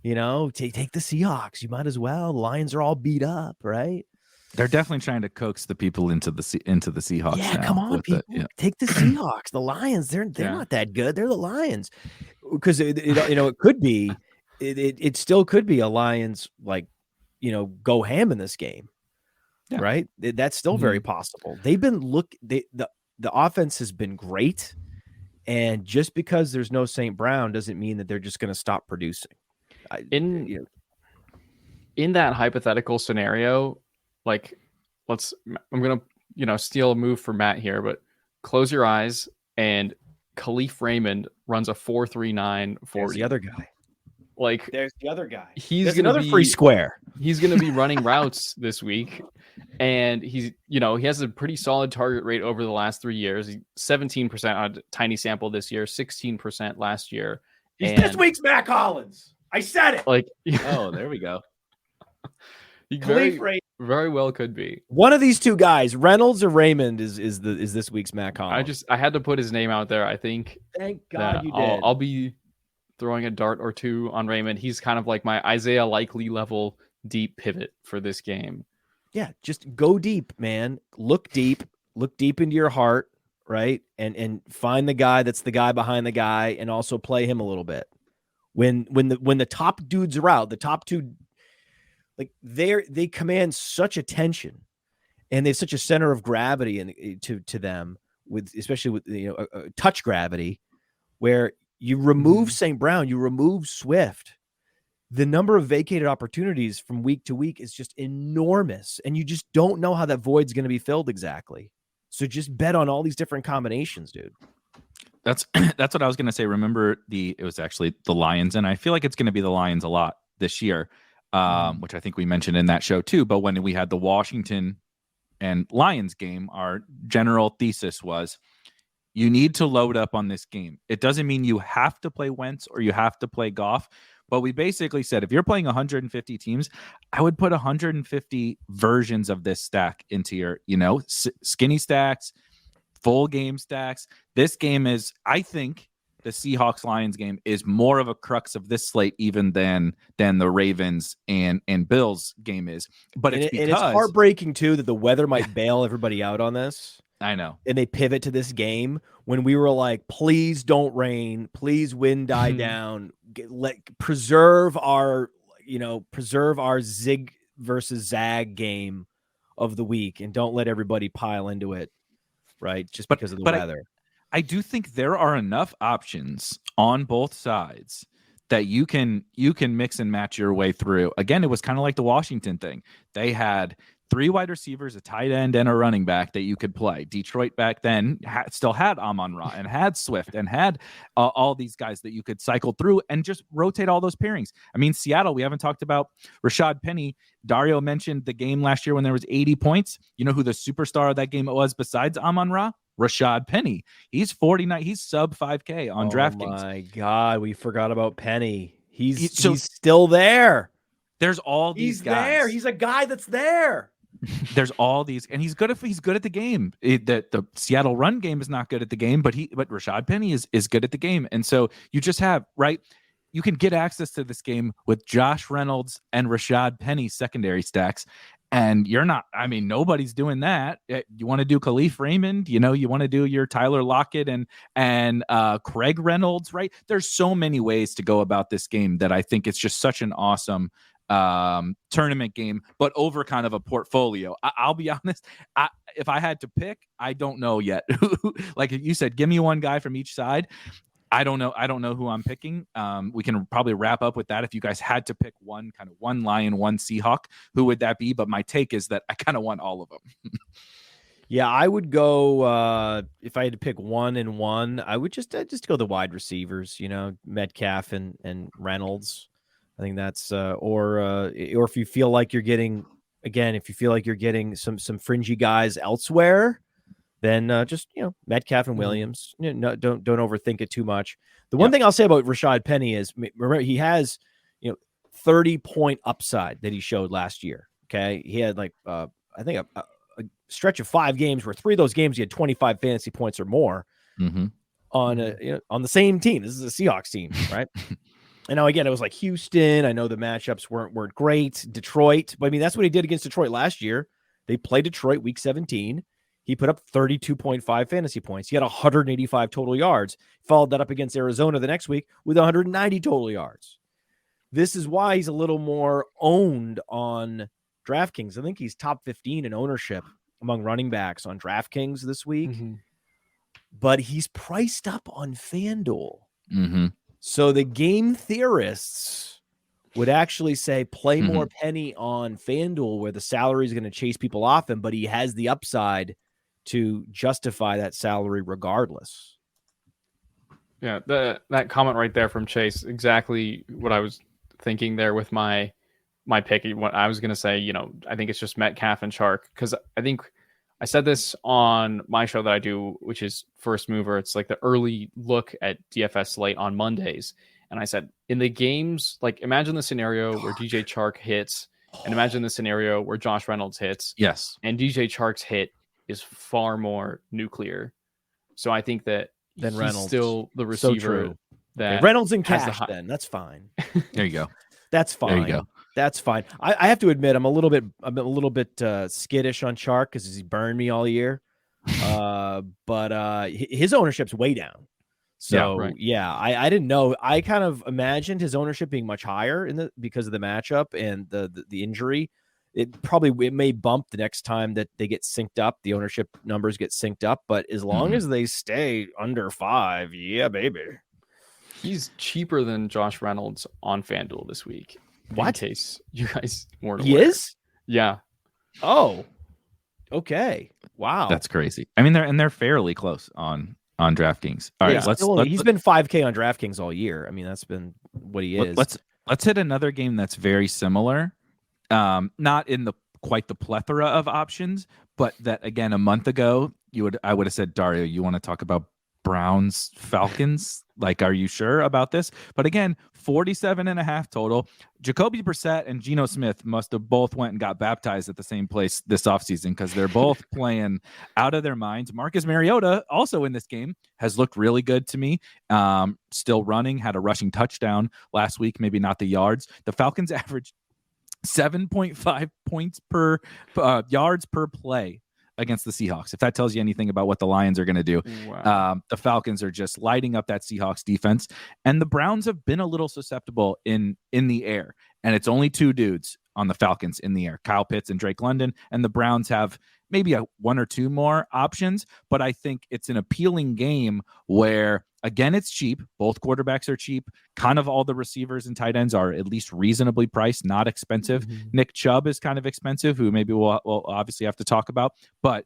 Take the Seahawks. You might as well. The Lions are all beat up, right? They're definitely trying to coax the people into the Seahawks. Yeah, now come on, people. Take the Seahawks. The Lions. They're not that good. They're the Lions. Because it could be. It still could be a Lions go ham in this game, right? That's still very possible. They've been the offense has been great, and just because there's no St. Brown doesn't mean that they're just going to stop producing. In that hypothetical scenario, I'm gonna steal a move from Matt here, but close your eyes and Khalif Raymond runs a 4.39 40. There's the other guy. There's the other guy. There's another free square. He's gonna be running routes this week, and he has a pretty solid target rate over the last 3 years. 17% on a tiny sample this year, 16% last year. He's this week's Mac Hollins. I said it. Oh, there we go. He very well could be. One of these 2 guys, Reynolds or Raymond, is this week's Mac Hollins. I had to put his name out there. I think. Thank God you did. I'll be throwing a dart or 2 on Raymond. He's kind of like my Isaiah Likely level deep pivot for this game. Yeah, just go deep, man. Look deep into your heart, right? And find the guy that's the guy behind the guy, and also play him a little bit. When the top dudes are out, the top 2, they command such attention, and they have such a center of gravity to them, especially with touch gravity, where you remove St. Brown, you remove Swift, the number of vacated opportunities from week to week is just enormous, and you just don't know how that void's going to be filled exactly. So just bet on all these different combinations, dude. That's what I was going to say. Remember, it was actually the Lions, and I feel like it's going to be the Lions a lot this year, which I think we mentioned in that show too. But when we had the Washington and Lions game, our general thesis was you need to load up on this game. It doesn't mean you have to play Wentz or you have to play Goff, but we basically said if you're playing 150 teams, I would put 150 versions of this stack into your, skinny stacks, full game stacks. This game is, I think the Seahawks Lions game is more of a crux of this slate even than the Ravens and Bills game is. But it's heartbreaking too that the weather might bail everybody out on this. I know. And they pivot to this game when we were like, please don't rain, please wind die down, preserve our zig versus zag game of the week, and don't let everybody pile into it. Right, just because of the weather. I do think there are enough options on both sides that you can mix and match your way through. Again, it was kind of like the Washington thing. They had 3 wide receivers, a tight end, and a running back that you could play. Detroit back then still had Amon-Ra and had Swift and had all these guys that you could cycle through and just rotate all those pairings. I mean, Seattle, we haven't talked about Rashad Penny. Dario mentioned the game last year when there was 80 points. You know who the superstar of that game was besides Amon-Ra? Rashad Penny. He's 49. He's sub 5K on DraftKings. Oh my God, we forgot about Penny. He's still there. There's all these guys. There. He's a guy that's there. there's all these, and he's good at the game. The Seattle run game is not good at the game, but Rashad Penny is good at the game. And so you just have, right, you can get access to this game with Josh Reynolds and Rashad Penny secondary stacks. And you're not, I mean, nobody's doing that. You want to do Khalif Raymond, you want to do your Tyler Lockett and Craig Reynolds, right? There's so many ways to go about this game that I think it's just such an awesome tournament game, but over kind of a portfolio. I'll be honest, if I had to pick, I don't know yet. Like you said, give me one guy from each side. I don't know who I'm picking. We can probably wrap up with that. If you guys had to pick one Lion, one Seahawk, who would that be? But my take is that I kind of want all of them. Yeah, I would go if I had to pick one and one, I would just go the wide receivers, Metcalf and Reynolds. I think that's or if you feel like you're getting some fringy guys elsewhere, then just Metcalf and Williams. No, don't overthink it too much. The one thing I'll say about Rashad Penny is, remember, he has 30-point upside that he showed last year. Okay, he had like I think a stretch of 5 games where 3 of those games he had 25 fantasy points or more on the same team. This is a Seahawks team, right? And now again, it was like Houston. I know the matchups weren't great. Detroit, but I mean that's what he did against Detroit last year. They played Detroit week 17. He put up 32.5 fantasy points. He had 185 total yards. Followed that up against Arizona the next week with 190 total yards. This is why he's a little more owned on DraftKings. I think he's top 15 in ownership among running backs on DraftKings this week. But he's priced up on FanDuel. So the game theorists would actually say play more Penny on FanDuel, where the salary is going to chase people off him, but he has the upside to justify that salary regardless. Yeah, that comment right there from Chase, exactly what I was thinking there with my pick. What I was going to say, I think it's just Metcalf and Chark, because I think I said this on my show that I do, which is First Mover. It's like the early look at DFS slate on Mondays. And I said, in the games, like imagine the scenario where DJ Chark hits, and imagine the scenario where Josh Reynolds hits. Yes. And DJ Chark's hit is far more nuclear. So I think that then Reynolds still the receiver. So that Reynolds and cash, then that's fine. There you go. That's fine. There you go. That's fine. I have to admit, I'm a little bit skittish on Chark because he's burned me all year. But his ownership's way down. So I didn't know. I kind of imagined his ownership being much higher because of the matchup and the injury. It may bump the next time that they get synced up. The ownership numbers get synced up, but as long as they stay under 5, yeah, baby. He's cheaper than Josh Reynolds on FanDuel this week. What? In case you guys weren't aware. He is? Yeah. Oh, okay. Wow. That's crazy. I mean, they're fairly close on DraftKings. All right, he's been 5K on DraftKings all year. I mean, that's been what he is. Let's hit another game that's very similar. Not in quite the plethora of options, but that again a month ago I would have said, Dario, you want to talk about Browns Falcons? Like, are you sure about this? But again, 47.5 total. Jacoby Brissett and Geno Smith must have both went and got baptized at the same place this offseason because they're both playing out of their minds. Marcus Mariota, also in this game, has looked really good to me. Still running, had a rushing touchdown last week, maybe not the yards. The Falcons averaged 7.5 points per yards per play against the Seahawks. If that tells you anything about what the Lions are going to do. Wow. The Falcons are just lighting up that Seahawks defense, and the Browns have been a little susceptible in the air, and it's only 2 dudes on the Falcons in the air, Kyle Pitts and Drake London, and the Browns have maybe 1 or 2 more options, but I think it's an appealing game where, again, it's cheap. Both quarterbacks are cheap. Kind of all the receivers and tight ends are at least reasonably priced, not expensive. Nick Chubb is kind of expensive, who maybe we'll obviously have to talk about, but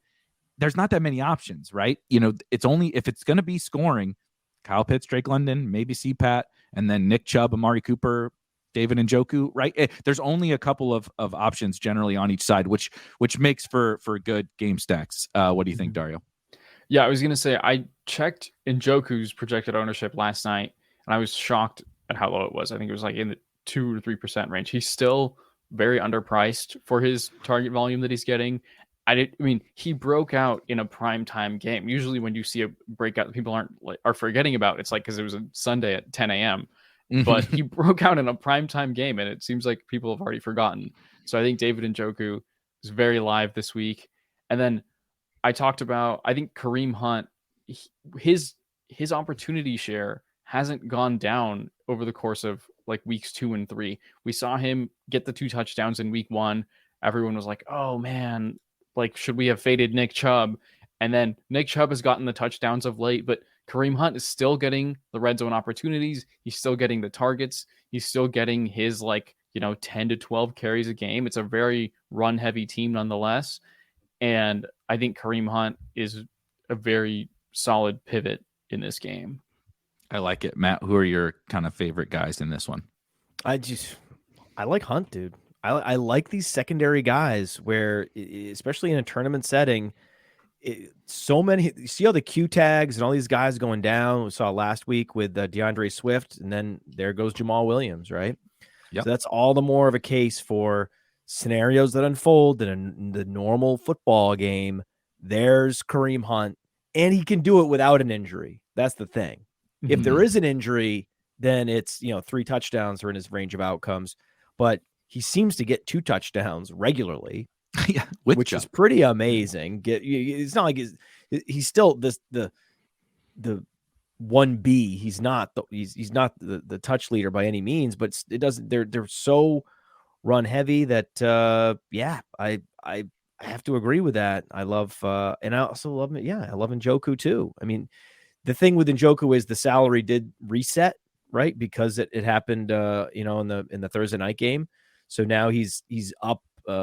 there's not that many options, right? It's only, if it's going to be scoring, Kyle Pitts, Drake London, maybe CPAT, and then Nick Chubb, Amari Cooper, David Njoku, right? There's only a couple of options generally on each side, which makes for good game stacks. What do you think, Dario? Yeah, I was going to say, I checked Njoku's projected ownership last night, and I was shocked at how low it was. I think it was like in the 2 to 3% range. He's still very underpriced for his target volume that he's getting. I mean, he broke out in a primetime game. Usually when you see a breakout, people are forgetting about. It's like because it was a Sunday at 10 a.m. But he broke out in a primetime game, and it seems like people have already forgotten. So I think David Njoku is very live this week. And then I think Kareem Hunt, his opportunity share hasn't gone down over the course of like weeks 2 and 3. We saw him get the 2 touchdowns in week 1. Everyone was like, oh man, like, should we have faded Nick Chubb? And then Nick Chubb has gotten the touchdowns of late, but Kareem Hunt is still getting the red zone opportunities. He's still getting the targets. He's still getting his 10 to 12 carries a game. It's a very run heavy team nonetheless. And I think Kareem Hunt is a very solid pivot in this game. I like it. Matt, who are your kind of favorite guys in this one? I like Hunt, dude. I like these secondary guys where, especially in a tournament setting, so many, you see all the Q tags and all these guys going down. We saw last week with DeAndre Swift, and then there goes Jamal Williams, right? Yep. So that's all the more of a case for scenarios that unfold in the normal football game. There's Kareem Hunt, and he can do it without an injury. That's the thing. Mm-hmm. If there is an injury, then it's 3 touchdowns are in his range of outcomes, but he seems to get 2 touchdowns regularly. Yeah, which is pretty amazing. It's not like he's still the 1B. He's not the touch leader by any means, but it doesn't. They're so run heavy that I have to agree with that. I love and I also love it. Yeah, I love Njoku too. I mean, the thing with Njoku is the salary did reset, right? Because it happened in the Thursday night game. So now he's up at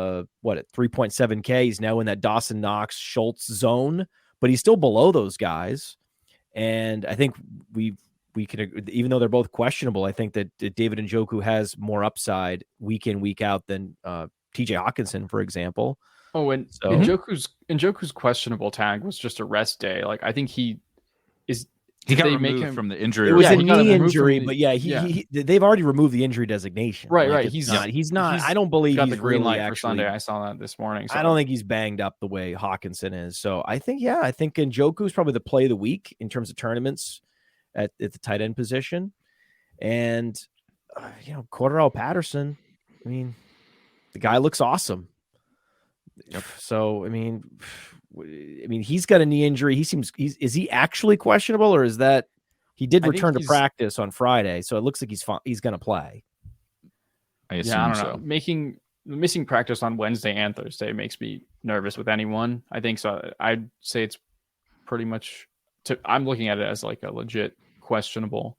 3.7K. He's now in that Dawson Knox Schultz zone, but he's still below those guys. And I think we can, even though they're both questionable, I think that David Njoku has more upside week in, week out than TJ Hawkinson, for example. Oh, and so, Njoku's questionable tag was just a rest day. Like, I think he got removed from the injury. It was a knee injury, but they've already removed the injury designation. Right, like, right. He's not. I don't believe got he's the green really light for Sunday. I saw that this morning. So. I don't think he's banged up the way Hawkinson is. So I think Njoku is probably the play of the week in terms of tournaments at the tight end position. And Cordarrelle Patterson. I mean, the guy looks awesome. Yep. So I mean, he's got a knee injury. Is he actually questionable, or is that he did return to practice on Friday? So it looks like he's going to play. I assume I don't know. Missing practice on Wednesday and Thursday makes me nervous with anyone. I think so. I'd say it's pretty much. I'm looking at it as like a legit questionable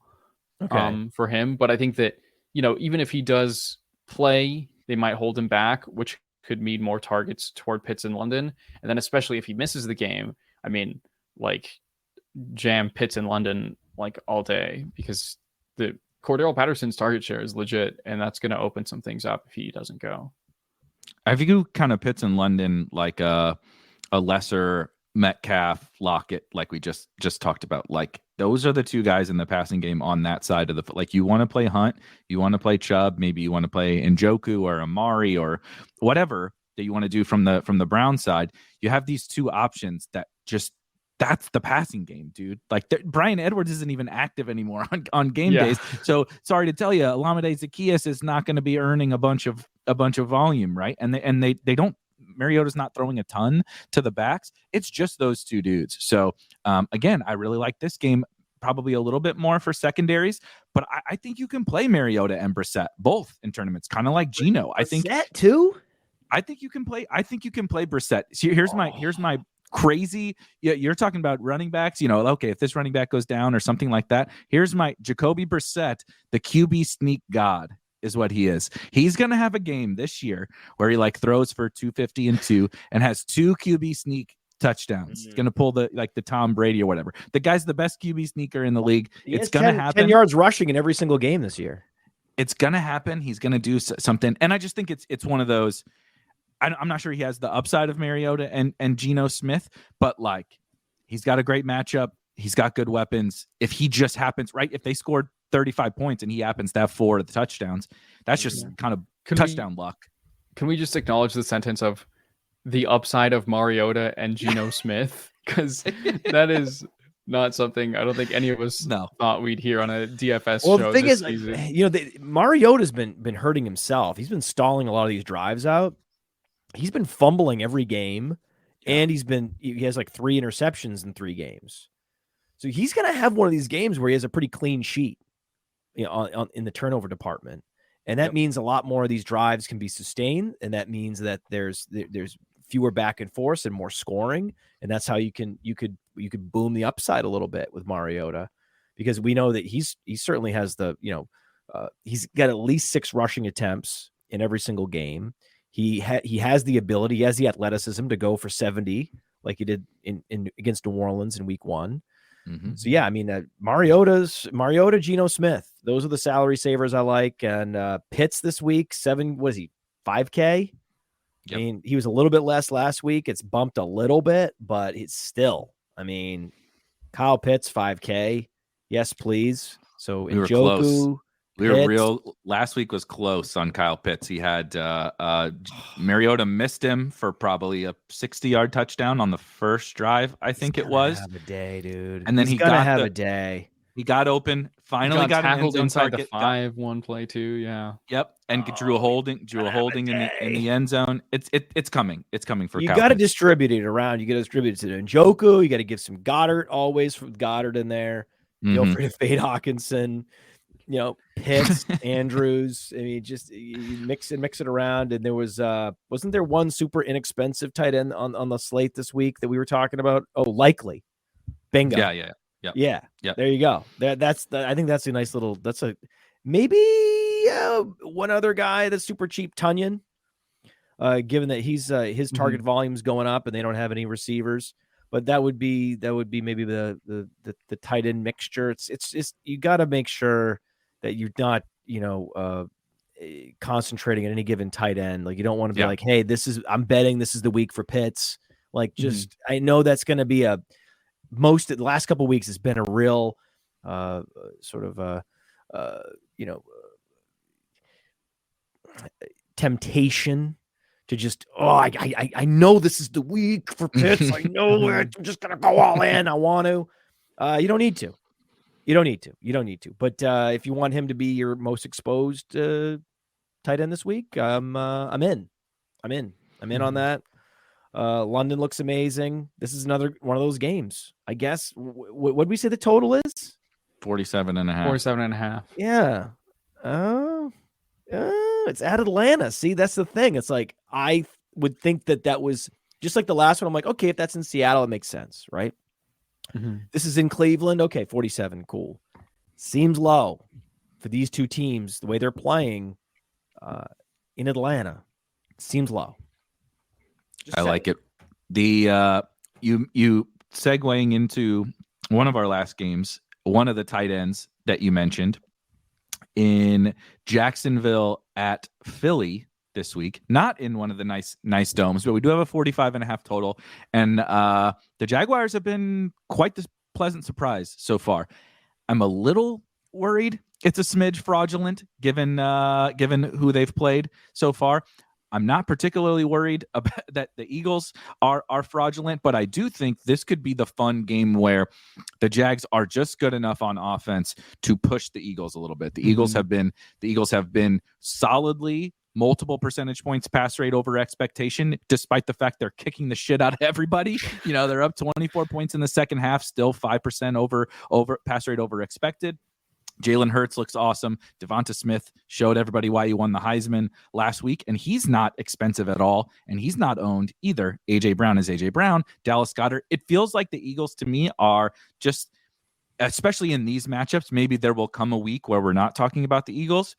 for him. But I think that even if he does play, they might hold him back, which could mean more targets toward Pitts in London. And then especially if he misses the game, I mean, like, jam Pitts in London like all day, because the Cordarrelle Patterson's target share is legit, and that's going to open some things up if he doesn't go. I view kind of Pitts in London like a lesser Metcalf, Lockett, like we just talked about. Like, those are the 2 guys in the passing game on that side of the foot. Like, you want to play Hunt, you want to play Chubb, maybe you want to play Njoku or Amari or whatever that you want to do from the Brown side. You have these 2 options that's the passing game, dude. Like, Bryan Edwards isn't even active anymore on game days. So sorry to tell you, Olamide Zaccheaus is not going to be earning a bunch of volume, right? And they don't. Mariota's not throwing a ton to the backs. It's just those 2 dudes. So again, I really like this game, probably a little bit more for secondaries, but I think you can play Mariota and Brissett both in tournaments, kind of like Geno. I think Brissett too. I think you can play Brissett. So here's my crazy. Yeah, you're talking about running backs. Okay, if this running back goes down or something like that, here's my Jacoby Brissett, the QB sneak god. Is what he is. He's going to have a game this year where he throws for 250 and 2 and has 2 QB sneak touchdowns. He's going to pull the Tom Brady or whatever. The guy's the best QB sneaker in the league. It's going to happen. 10 yards rushing in every single game this year. It's going to happen. He's going to do something. And I just think it's one of those. I'm not sure he has the upside of Mariota and Geno Smith, but he's got a great matchup. He's got good weapons. If he just happens, right? If they scored 35 points and he happens to have 4 of the touchdowns, that's just kind of touchdown luck. Can we just acknowledge the sentence of the upside of Mariota and Geno Smith? Because that is not something I don't think any of us thought we'd hear on a DFS show. Well, the thing this is, season. Mariota's been hurting himself. He's been stalling a lot of these drives out. He's been fumbling every game, and he has like 3 interceptions in 3 games. So he's going to have one of these games where he has a pretty clean sheet, in the turnover department. And that means a lot more of these drives can be sustained. And that means that there's fewer back and forth and more scoring. And that's how you could boom the upside a little bit with Mariota, because we know that he certainly has he's got at least 6 rushing attempts in every single game. He has the ability, he has the athleticism to go for 70 like he did in against New Orleans in week 1. Mm-hmm. So yeah, I mean, Mariota, Geno Smith, those are the salary savers I like. And Pitts this week, 5K. Yep. I mean, he was a little bit less last week. It's bumped a little bit, but it's still, I mean, Kyle Pitts, 5K. Yes, please. So we were close. We were real. Last week was close on Kyle Pitts. He had Mariota missed him for probably a 60-yard touchdown on the first drive, I think it was. Have a day, dude. And then he's gonna have a day. He got open. Finally got tackled inside target. The 5-1 play too. Yeah. Yep. And drew a holding in the end zone. It's coming. It's coming for. You got to distribute it around. You got to distribute it to Njoku. You got to give some Goddard always from Goddard in there. Feel free to fade Hawkinson. Pitts, Andrews. I mean, just you mix it around. And there was wasn't there one super inexpensive tight end on the slate this week that we were talking about? Oh, Likely. Bingo. Yeah. There you go. I think that's a nice little. That's a maybe one other guy that's super cheap, Tunyon. Given that his target volume's going up and they don't have any receivers. But that would be maybe the tight end mixture. It's you got to make sure that you're not concentrating on any given tight end. Like you don't want to be like, hey, I'm betting this is the week for Pitts. Like just I know that's going to be the last couple of weeks has been a real temptation to just, I know this is the week for Pitts. I know it. I'm just going to go all in. I want to. You don't need to. But if you want him to be your most exposed tight end this week, I'm in. I'm in on that. London looks amazing. This is another one of those games, I guess. What did we say the total is? 47.5. 47.5. Yeah. It's at Atlanta. See, that's the thing. It's like I would think that was just like the last one. I'm like, okay, if that's in Seattle, it makes sense, right? Mm-hmm. This is in Cleveland. Okay, 47. Cool. Seems low for these two teams. The way they're playing in Atlanta seems low. I like it. The you segueing into one of our last games, one of the tight ends that you mentioned in Jacksonville at Philly this week, not in one of the nice domes, but we do have a 45.5 total. And the Jaguars have been quite this pleasant surprise so far. I'm a little worried it's a smidge fraudulent given who they've played so far. I'm not particularly worried about that the Eagles are fraudulent, but I do think this could be the fun game where the Jags are just good enough on offense to push the Eagles a little bit. The Eagles have been solidly multiple percentage points pass rate over expectation, despite the fact they're kicking the shit out of everybody. They're up 24 points in the second half, still 5% over pass rate over expected. Jalen Hurts looks awesome. Devonta Smith showed everybody why he won the Heisman last week, and he's not expensive at all, and he's not owned either. A.J. Brown is A.J. Brown. Dallas Goedert. It feels like the Eagles, to me, are just, especially in these matchups, maybe there will come a week where we're not talking about the Eagles,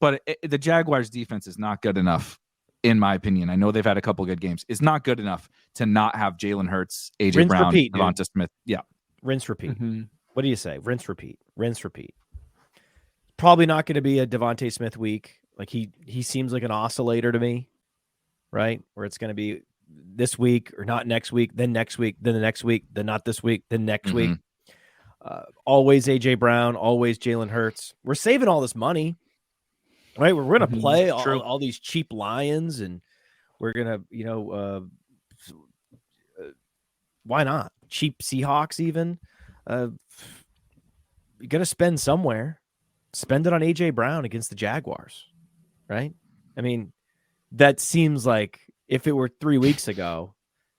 but the Jaguars' defense is not good enough, in my opinion. I know they've had a couple good games. It's not good enough to not have Jalen Hurts, A.J. Brown, Devonta Smith. Yeah. Rinse, repeat. Mm-hmm. What do you say? Rinse, repeat. Probably not going to be a Devonta Smith week. Like he seems like an oscillator to me, right? Where it's going to be this week or not next week, then next week, then the next week, then not this week, then next week. Always A.J. Brown, always Jalen Hurts. We're saving all this money. right? We're going to play True. all these cheap Lions, and we're going to, why not? Cheap Seahawks even. You're going to spend somewhere. Spend it on A.J. Brown against the Jaguars, right? I mean, that seems like if it were 3 weeks ago,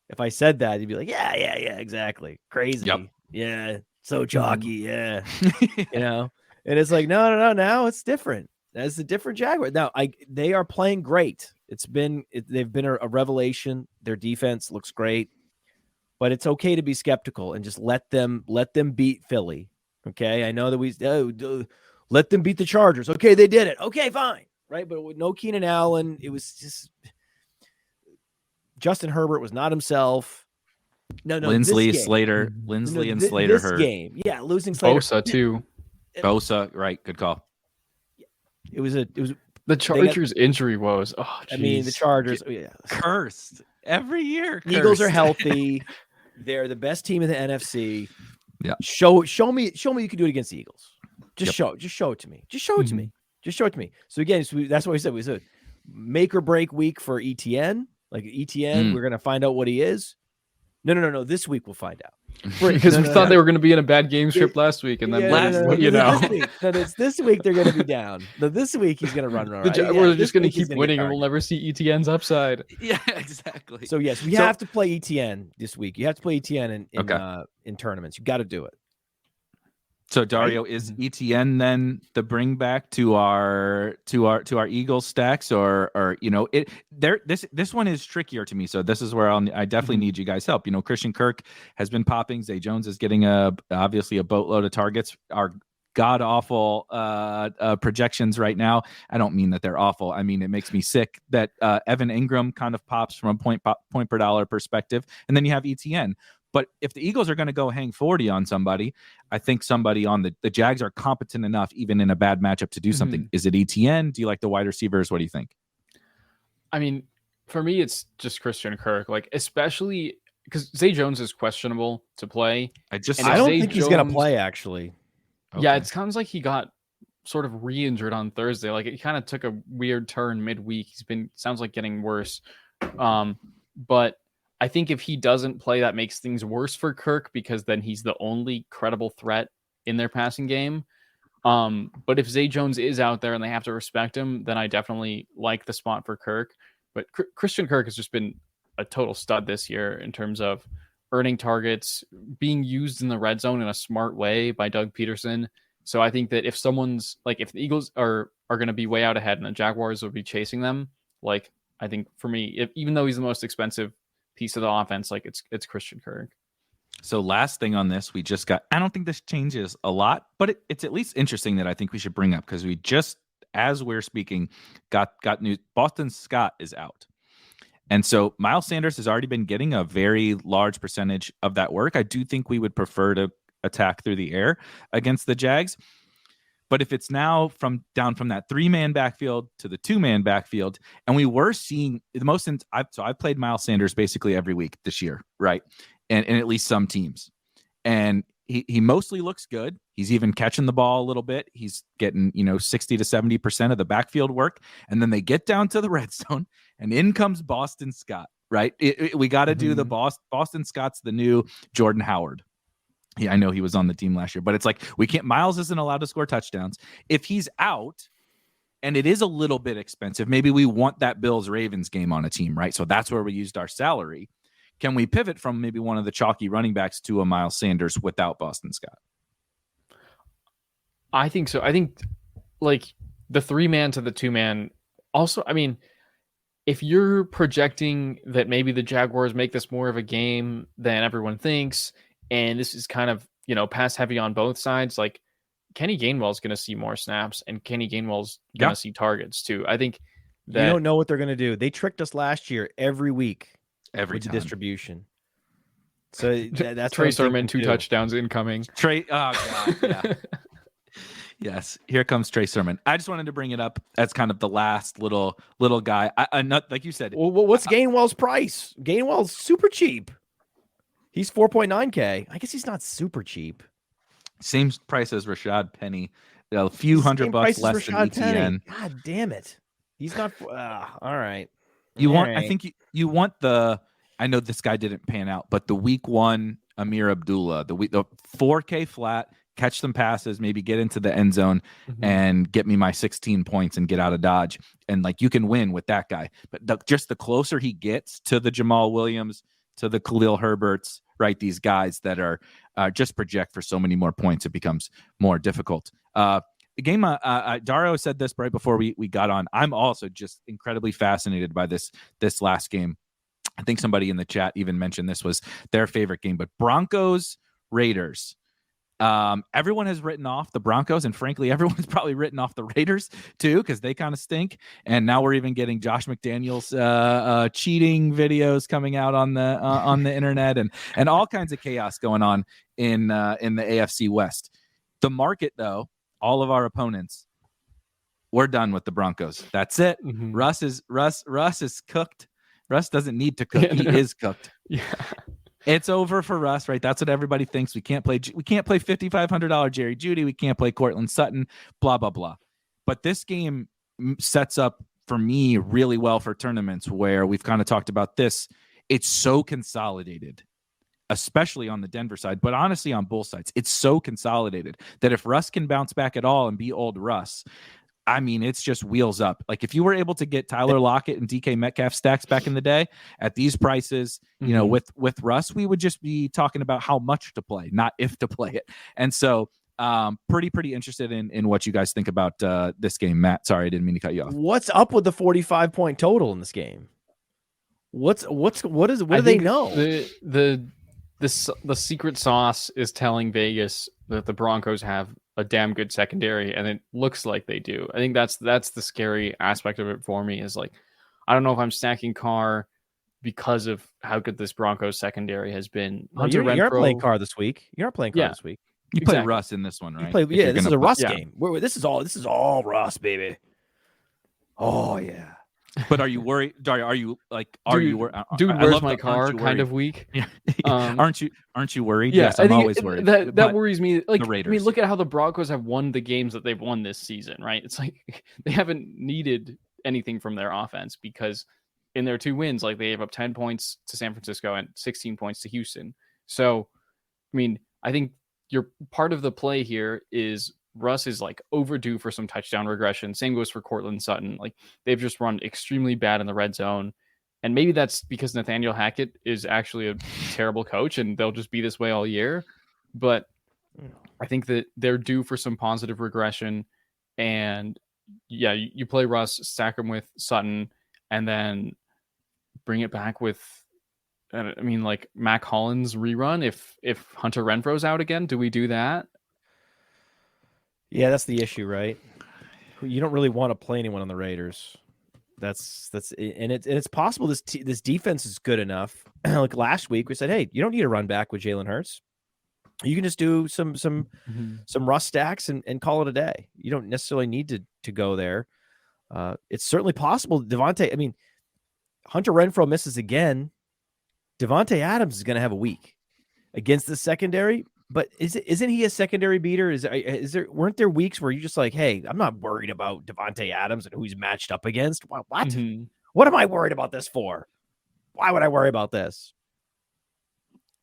if I said that, you'd be like, yeah, exactly. Crazy. Yep. Yeah, so chalky, yeah. And it's like, no, now it's different. That's a different Jaguar. Now, they are playing great. They've been a revelation. Their defense looks great. But it's okay to be skeptical and just let them beat Philly. Okay, I know that let them beat the Chargers. Okay, they did it. Okay, fine, right? But with no Keenan Allen, it was just Justin Herbert was not himself. No, Lindsley and Slater this hurt. Game, yeah, losing Slater. Bosa too. Bosa, right? Good call. It was the Chargers injury woes. Oh, geez. I mean, the Chargers cursed every year. Eagles are healthy. They're the best team in the NFC. Yeah. Show me you can do it against the Eagles. Just show it to me. Just show it to me. Just show it to me. So again, that's what we said. We said make or break week for ETN. Like ETN, we're gonna find out what he is. No. This week we'll find out. Because we thought they were going to be in a bad game script last week, and then this week they're going to be down. This week he's going to run. We're just going to keep winning, and we'll never see ETN's upside. Yeah, exactly. So yes, we have to play ETN this week. You have to play ETN in tournaments. You got to do it. So Dario, is ETN then the bring back to our Eagles stacks, or this one is trickier to me. So this is where I definitely need you guys' help. Christian Kirk has been popping. Zay Jones is getting obviously a boatload of targets. Our god awful projections right now. I don't mean that they're awful. I mean it makes me sick that Evan Ingram kind of pops from a point per dollar perspective, and then you have ETN. But if the Eagles are going to go hang 40 on somebody, I think somebody on the Jags are competent enough, even in a bad matchup, to do something. Is it ETN? Do you like the wide receivers? What do you think? I mean, for me, it's just Christian Kirk, like especially because Zay Jones is questionable to play. I don't think he's going to play, actually. Yeah, it sounds like he got sort of re-injured on Thursday. Like it kind of took a weird turn midweek. Sounds like getting worse. But I think if he doesn't play, that makes things worse for Kirk because then he's the only credible threat in their passing game. But if Zay Jones is out there and they have to respect him, then I definitely like the spot for Kirk. But Christian Kirk has just been a total stud this year in terms of earning targets, being used in the red zone in a smart way by Doug Peterson. So I think that if the Eagles are going to be way out ahead and the Jaguars will be chasing them, like I think for me, even though he's the most expensive piece of the offense, like it's Christian Kirk. So last thing on this, I don't think this changes a lot, but it's at least interesting that I think we should bring up because we just, as we're speaking, got news. Boston Scott is out. And so Miles Sanders has already been getting a very large percentage of that work. I do think we would prefer to attack through the air against the Jags. But if it's now down from that 3-man backfield to the 2-man backfield, and we were seeing the most, I've played Miles Sanders basically every week this year, right? And at least some teams. And he mostly looks good. He's even catching the ball a little bit. He's getting, 60 to 70% of the backfield work. And then they get down to the red zone and in comes Boston Scott, right? We got to do the Boston Scott's the new Jordan Howard. Yeah, I know he was on the team last year, but it's like Miles isn't allowed to score touchdowns. If he's out and it is a little bit expensive, maybe we want that Bills-Ravens game on a team, right? So that's where we used our salary. Can we pivot from maybe one of the chalky running backs to a Miles Sanders without Boston Scott? I think so. I think like the 3-man to the 2-man. Also, I mean, if you're projecting that maybe the Jaguars make this more of a game than everyone thinks, and this is kind of, pass heavy on both sides, like Kenny Gainwell's going to see more snaps and Kenny Gainwell's going to see targets too. I think that you don't know what they're going to do. They tricked us last year every week with the distribution. So that's Trey Sermon, 2 touchdowns incoming. Oh God, yeah. Yes, here comes Trey Sermon. I just wanted to bring it up as kind of the last little guy. Not like you said. Well, what's Gainwell's price? Gainwell's super cheap. He's 4.9K. I guess he's not super cheap. Same price as Rashad Penny. a few He's the $100 same price as less than Rashad Penny. ETN. God damn it. He's not. All right. I think you want I know this guy didn't pan out, but the week 1 Amir Abdullah, the 4K flat, catch some passes, maybe get into the end zone and get me my 16 points and get out of Dodge. And like, you can win with that guy. But just the closer he gets to the Jamal Williams, to the Khalil Herberts, right? These guys that are just project for so many more points, it becomes more difficult. The game, Dario said this right before we got on. I'm also just incredibly fascinated by this last game. I think somebody in the chat even mentioned this was their favorite game, but Broncos Raiders. Everyone has written off the Broncos, and frankly, everyone's probably written off the Raiders too, because they kind of stink. And now we're even getting Josh McDaniels cheating videos coming out on the internet, and all kinds of chaos going on in the AFC West. The market, though, all of our opponents, we're done with the Broncos. That's it. Russ is cooked. Russ doesn't need to cook. He is cooked. Yeah. It's over for Russ, right? That's what everybody thinks. We can't play $5,500 Jerry Jeudy. We can't play Cortland Sutton, blah, blah, blah. But this game sets up for me really well for tournaments where we've kind of talked about this. It's so consolidated, especially on the Denver side, but honestly on both sides. It's so consolidated that if Russ can bounce back at all and be old Russ, I mean, it's just wheels up. Like, if you were able to get Tyler Lockett and DK Metcalf stacks back in the day at these prices, you know, with Russ, we would just be talking about how much to play, not if to play it. And so pretty interested in what you guys think about this game. Matt, sorry, I didn't mean to cut you off. What's up with the 45-point total in this game? What do they know? The secret sauce is telling Vegas that the Broncos have a damn good secondary, and it looks like they do. I think that's the scary aspect of it for me, is like, I don't know if I'm stacking Carr because of how good this Broncos secondary has been. You're not playing Carr this week. You're not playing Carr this week. You play Russ in this one, right? This is a Russ game. This is all Russ, baby. Oh yeah. But are you worried, Dario? Are you worried? Dude, where's my car? Kind of weak. Yeah. Aren't you worried? Yeah, yes, I'm always worried. That worries me. Like, the Raiders. I mean, look at how the Broncos have won the games that they've won this season, right? It's like they haven't needed anything from their offense, because in their 2 wins, like, they gave up 10 points to San Francisco and 16 points to Houston. So, I mean, I think you're part of the play here is Russ is like overdue for some touchdown regression. Same goes for Cortland Sutton. Like, they've just run extremely bad in the red zone. And maybe that's because Nathaniel Hackett is actually a terrible coach and they'll just be this way all year. But I think that they're due for some positive regression. And yeah, you play Russ, stack him with Sutton, and then bring it back with, I mean, like, Mac Hollins rerun. If Hunter Renfro's out again, do we do that? Yeah, that's the issue, right? You don't really want to play anyone on the Raiders. It's possible this defense is good enough. Like last week, we said, hey, you don't need to run back with Jalen Hurts. You can just do some Russ stacks and call it a day. You don't necessarily need to go there. It's certainly possible. Hunter Renfrow misses again. Devontae Adams is going to have a week against the secondary. But isn't he a secondary beater? Weren't there weeks where you just like, hey, I'm not worried about Devontae Adams and who he's matched up against? What? What am I worried about this for? Why would I worry about this?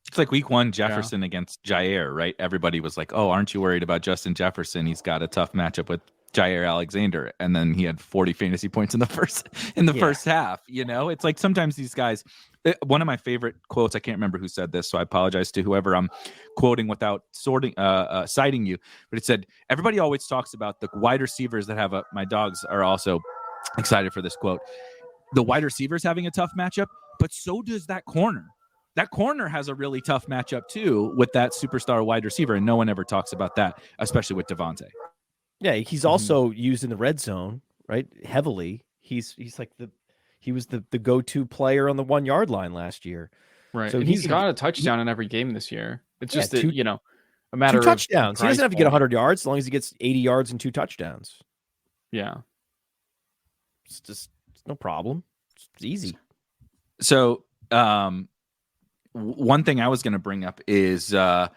It's like week 1 Jefferson against Jair, right? Everybody was like, oh, aren't you worried about Justin Jefferson? He's got a tough matchup with Jair Alexander, and then he had 40 fantasy points in the first half. You know, it's like sometimes these guys. One of my favorite quotes, I can't remember who said this, so I apologize to whoever I'm quoting without citing you, but it said, everybody always talks about the wide receivers that have my dogs are also excited for this quote. The wide receivers having a tough matchup, but so does that corner. That corner has a really tough matchup too with that superstar wide receiver, and no one ever talks about that, especially with Devontae. Yeah, he's also used in the red zone, right? Heavily. He's like he was the go-to player on the 1 yard line last year. Right. So he's got a touchdown in every game this year. It's just a matter of 2 touchdowns. He doesn't have to get 100 yards as long as he gets 80 yards and 2 touchdowns. Yeah. It's no problem. It's easy. So, one thing I was going to bring up is, can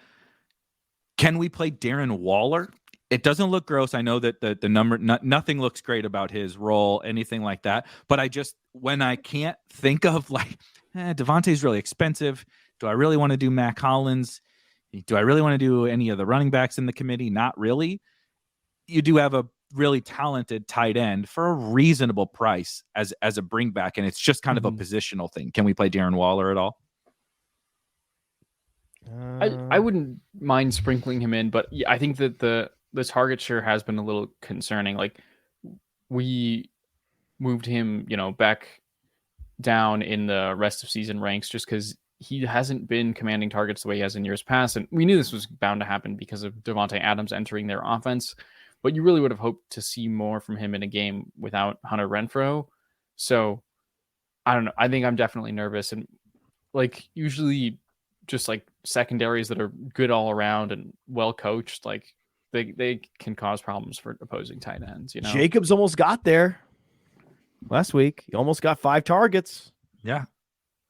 we play Darren Waller it doesn't look gross. I know that the number, nothing looks great about his role, anything like that. But I just, when I can't think of like, Devontae's really expensive. Do I really want to do Mac Hollins? Do I really want to do any of the running backs in the committee? Not really. You do have a really talented tight end for a reasonable price as a bring back, and it's just kind of a positional thing. Can we play Darren Waller at all? I wouldn't mind sprinkling him in, but yeah, I think that the target share has been a little concerning. Like, we moved him, back down in the rest of season ranks just because he hasn't been commanding targets the way he has in years past, and we knew this was bound to happen because of Devontae Adams entering their offense. But you really would have hoped to see more from him in a game without Hunter Renfrow. So I don't know. I think I'm definitely nervous, and like usually just like secondaries that are good all around and well coached, like they can cause problems for opposing tight ends. Jacobs almost got there last week. He almost got 5 targets. Yeah.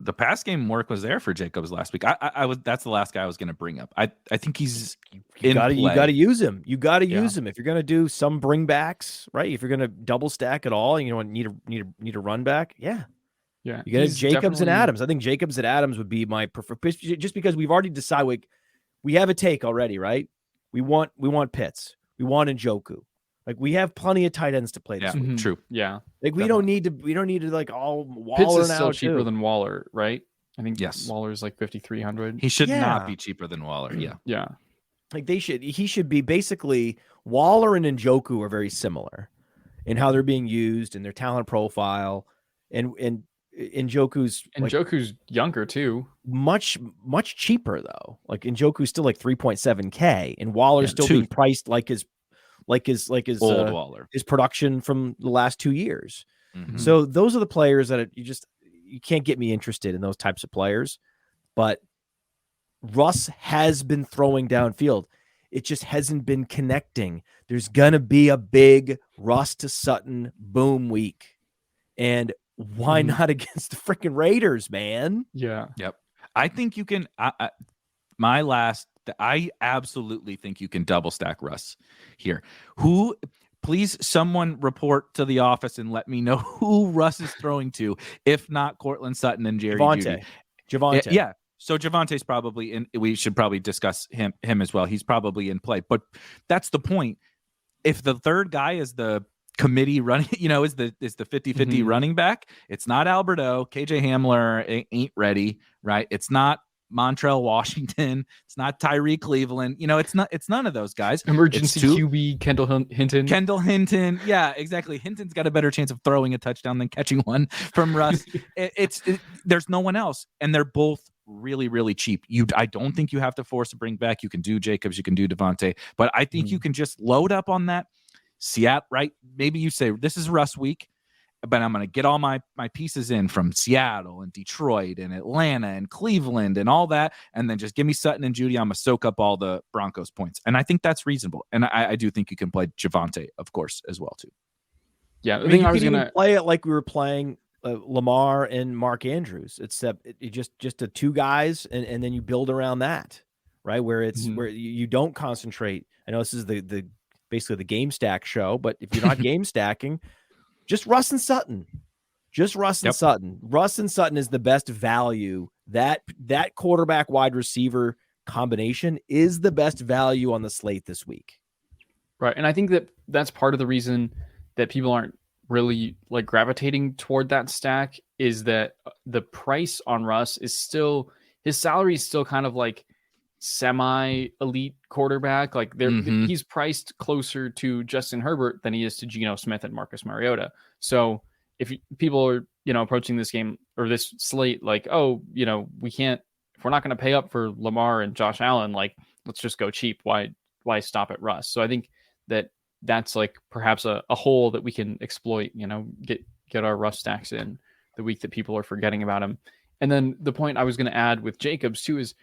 The pass game work was there for Jacobs last week. That's the last guy I was going to bring up. I think he's you got to use him. You got to use him if you're going to do some bringbacks, right? If you're going to double stack at all, need a run back. Yeah. You got Jacobs and Adams. I think Jacobs and Adams would be my preferred, just because we've already decided we have a take already, right? We want Pitts. We want Njoku. Like, we have plenty of tight ends to play this week. True. Yeah. Like, we don't need to like all Waller. Pitts is now still cheaper too. than Waller, right? I think yes. Waller's like 5,300. He should not be cheaper than Waller. Yeah. Yeah. Like, he should be basically, Waller and Njoku are very similar in how they're being used and their talent profile, and Njoku's younger too. Much cheaper though. Like, Njoku's still like 3.7K, and Waller's still being priced like his old Waller, his production from the last 2 years. Mm-hmm. So those are the players that you can't get me interested in those types of players. But Russ has been throwing downfield. It just hasn't been connecting. There's gonna be a big Russ to Sutton boom week, and why not against the freaking Raiders, man? Yeah. Yep. I think you can. I absolutely think you can double stack Russ here. Please, someone report to the office and let me know who Russ is throwing to, if not Cortland Sutton and Jerry Jeudy. Javonte. Yeah. So Javonte's probably in. We should probably discuss him as well. He's probably in play. But that's the point. If the third guy is the committee running, is the 50-50 running back, it's not Alberto. KJ Hamler ain't ready, right? It's not Montrell Washington. It's not Tyree Cleveland. It's none of those guys. Emergency QB Kendall Hinton. Yeah, exactly. Hinton's got a better chance of throwing a touchdown than catching one from Russ. There's no one else, and they're both really, really cheap. I don't think you have to force a bring back. You can do Jacobs, you can do Devontae, but I think you can just load up on that. Seattle, right? Maybe you say this is Russ week, but I'm going to get all my pieces in from Seattle and Detroit and Atlanta and Cleveland and all that, and then just give me Sutton and Jeudy. I'm going to soak up all the Broncos points, and I think that's reasonable. And I do think you can play Javonte, of course, as well too. Yeah, I was going to play it like we were playing Lamar and Mark Andrews, except it just the 2 guys, and then you build around that, right? Where it's where you don't concentrate. I know this is the basically the game stack show, but if you're not game stacking, just Russ and Sutton. Sutton. Russ and Sutton is the best value. That quarterback wide receiver combination is the best value on the slate this week. Right. And I think that's part of the reason that people aren't really like gravitating toward that stack, is that the price on Russ is still, his salary is still kind of like semi-elite quarterback. Like he's priced closer to Justin Herbert than he is to Geno Smith and Marcus Mariota. So if people are, approaching this game or this slate, like, we can't, if we're not going to pay up for Lamar and Josh Allen, like, let's just go cheap. Why stop at Russ? So I think that's like perhaps a hole that we can exploit, get our Russ stacks in the week that people are forgetting about him. And then the point I was going to add with Jacobs too is,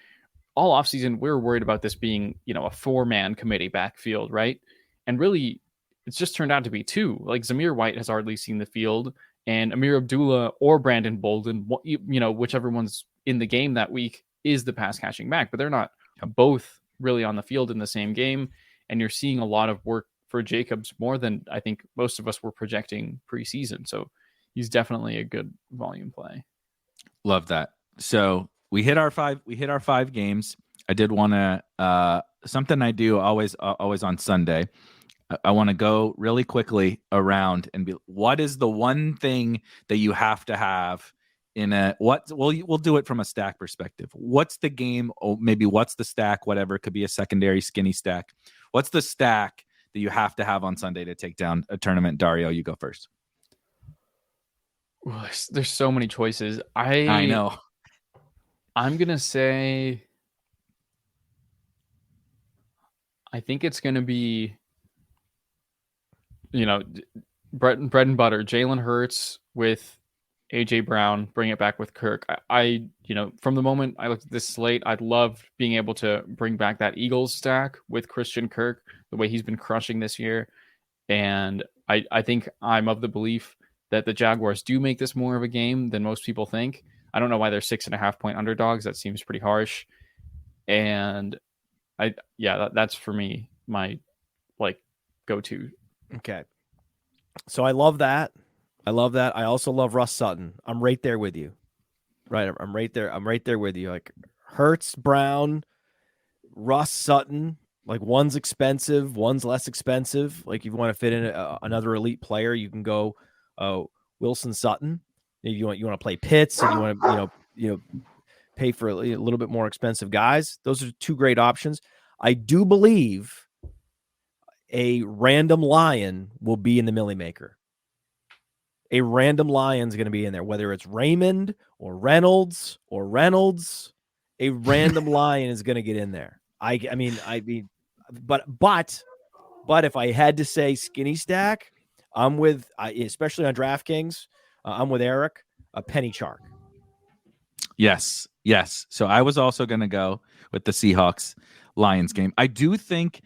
all offseason, we were worried about this being, a 4-man committee backfield, right? And really, it's just turned out to be 2. Like, Zamir White has hardly seen the field, and Amir Abdullah or Brandon Bolden, whichever one's in the game that week, is the pass catching back. But they're not both really on the field in the same game. and you're seeing a lot of work for Jacobs, more than I think most of us were projecting preseason. So he's definitely a good volume play. Love that. So we hit our five games. I did want to something I do always on Sunday. I want to go really quickly around and be, what is the one thing that you have to have in a, we'll do it from a stack perspective. What's the game? Or maybe what's the stack, whatever. It could be a secondary skinny stack. What's the stack that you have to have on Sunday to take down a tournament? Dario, you go first. There's so many choices. I know. I'm going to say, I think it's going to be, bread and butter, Jalen Hurts with AJ Brown, bring it back with Kirk. I from the moment I looked at this slate, I'd love being able to bring back that Eagles stack with Christian Kirk, the way he's been crushing this year. And I think I'm of the belief that the Jaguars do make this more of a game than most people think. I don't know why they're 6.5 point underdogs. That seems pretty harsh. And that's for me, my go-to. Okay. So I love that. I also love Russ Sutton. I'm right there with you. Right. I'm right there with you. Like Hurts, Brown, Russ Sutton, like one's expensive, one's less expensive. Like if you want to fit in another elite player, you can go Wilson Sutton. If you want to play Pitts and you want to, pay for a little bit more expensive guys. Those are two great options. I do believe a random lion will be in the Millie Maker. A random lion's going to be in there, whether it's Raymond or Reynolds, a random lion is going to get in there. But if I had to say skinny stack, I'm with, especially on DraftKings, I'm with Eric, a Penny Chark. Yes. So I was also going to go with the Seahawks Lions game. I do think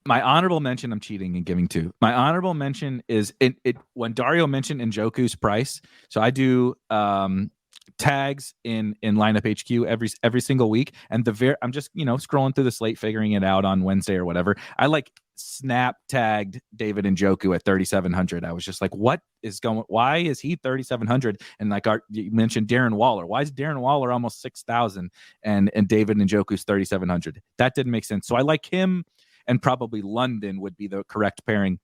my honorable mention, I'm cheating and giving two. My honorable mention is it when Dario mentioned Njoku's price. So I do tags in lineup HQ every single week, and I'm just scrolling through the slate, figuring it out on Wednesday or whatever. I snap tagged David Njoku at 3,700. I was just like, why is he 3,700? And you mentioned Darren Waller. Why is Darren Waller almost 6,000 and David Njoku's 3,700? That didn't make sense. So I like him, and probably London would be the correct pairing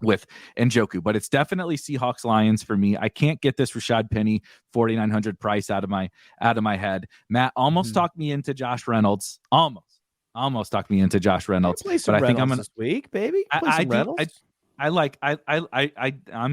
with Njoku, but it's definitely Seahawks Lions for me. I can't get this Rashad Penny 4,900 price out of my head. Matt almost talked me into Josh Reynolds. Almost talked me into Josh Reynolds. But I think I'm gonna this week, baby. I'm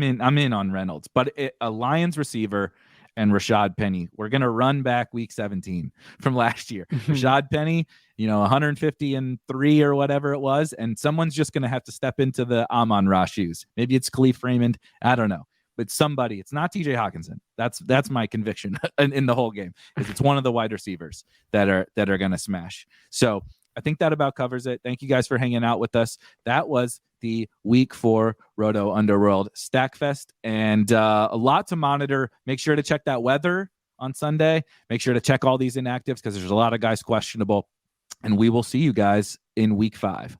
in on Reynolds, but a Lions receiver and Rashad Penny. We're gonna run back week 17 from last year. Rashad Penny, 153 or whatever it was, and someone's just gonna have to step into the Amon-Ra shoes. Maybe it's Khalif Raymond. I don't know. But somebody, it's not TJ Hawkinson. That's my conviction in the whole game. Is it's one of the wide receivers that are gonna smash. So I think that about covers it. Thank you guys for hanging out with us. That was the week 4 Roto Underworld Stackfest, and a lot to monitor. Make sure to check that weather on Sunday. Make sure to check all these inactives because there's a lot of guys questionable. And we will see you guys in week 5.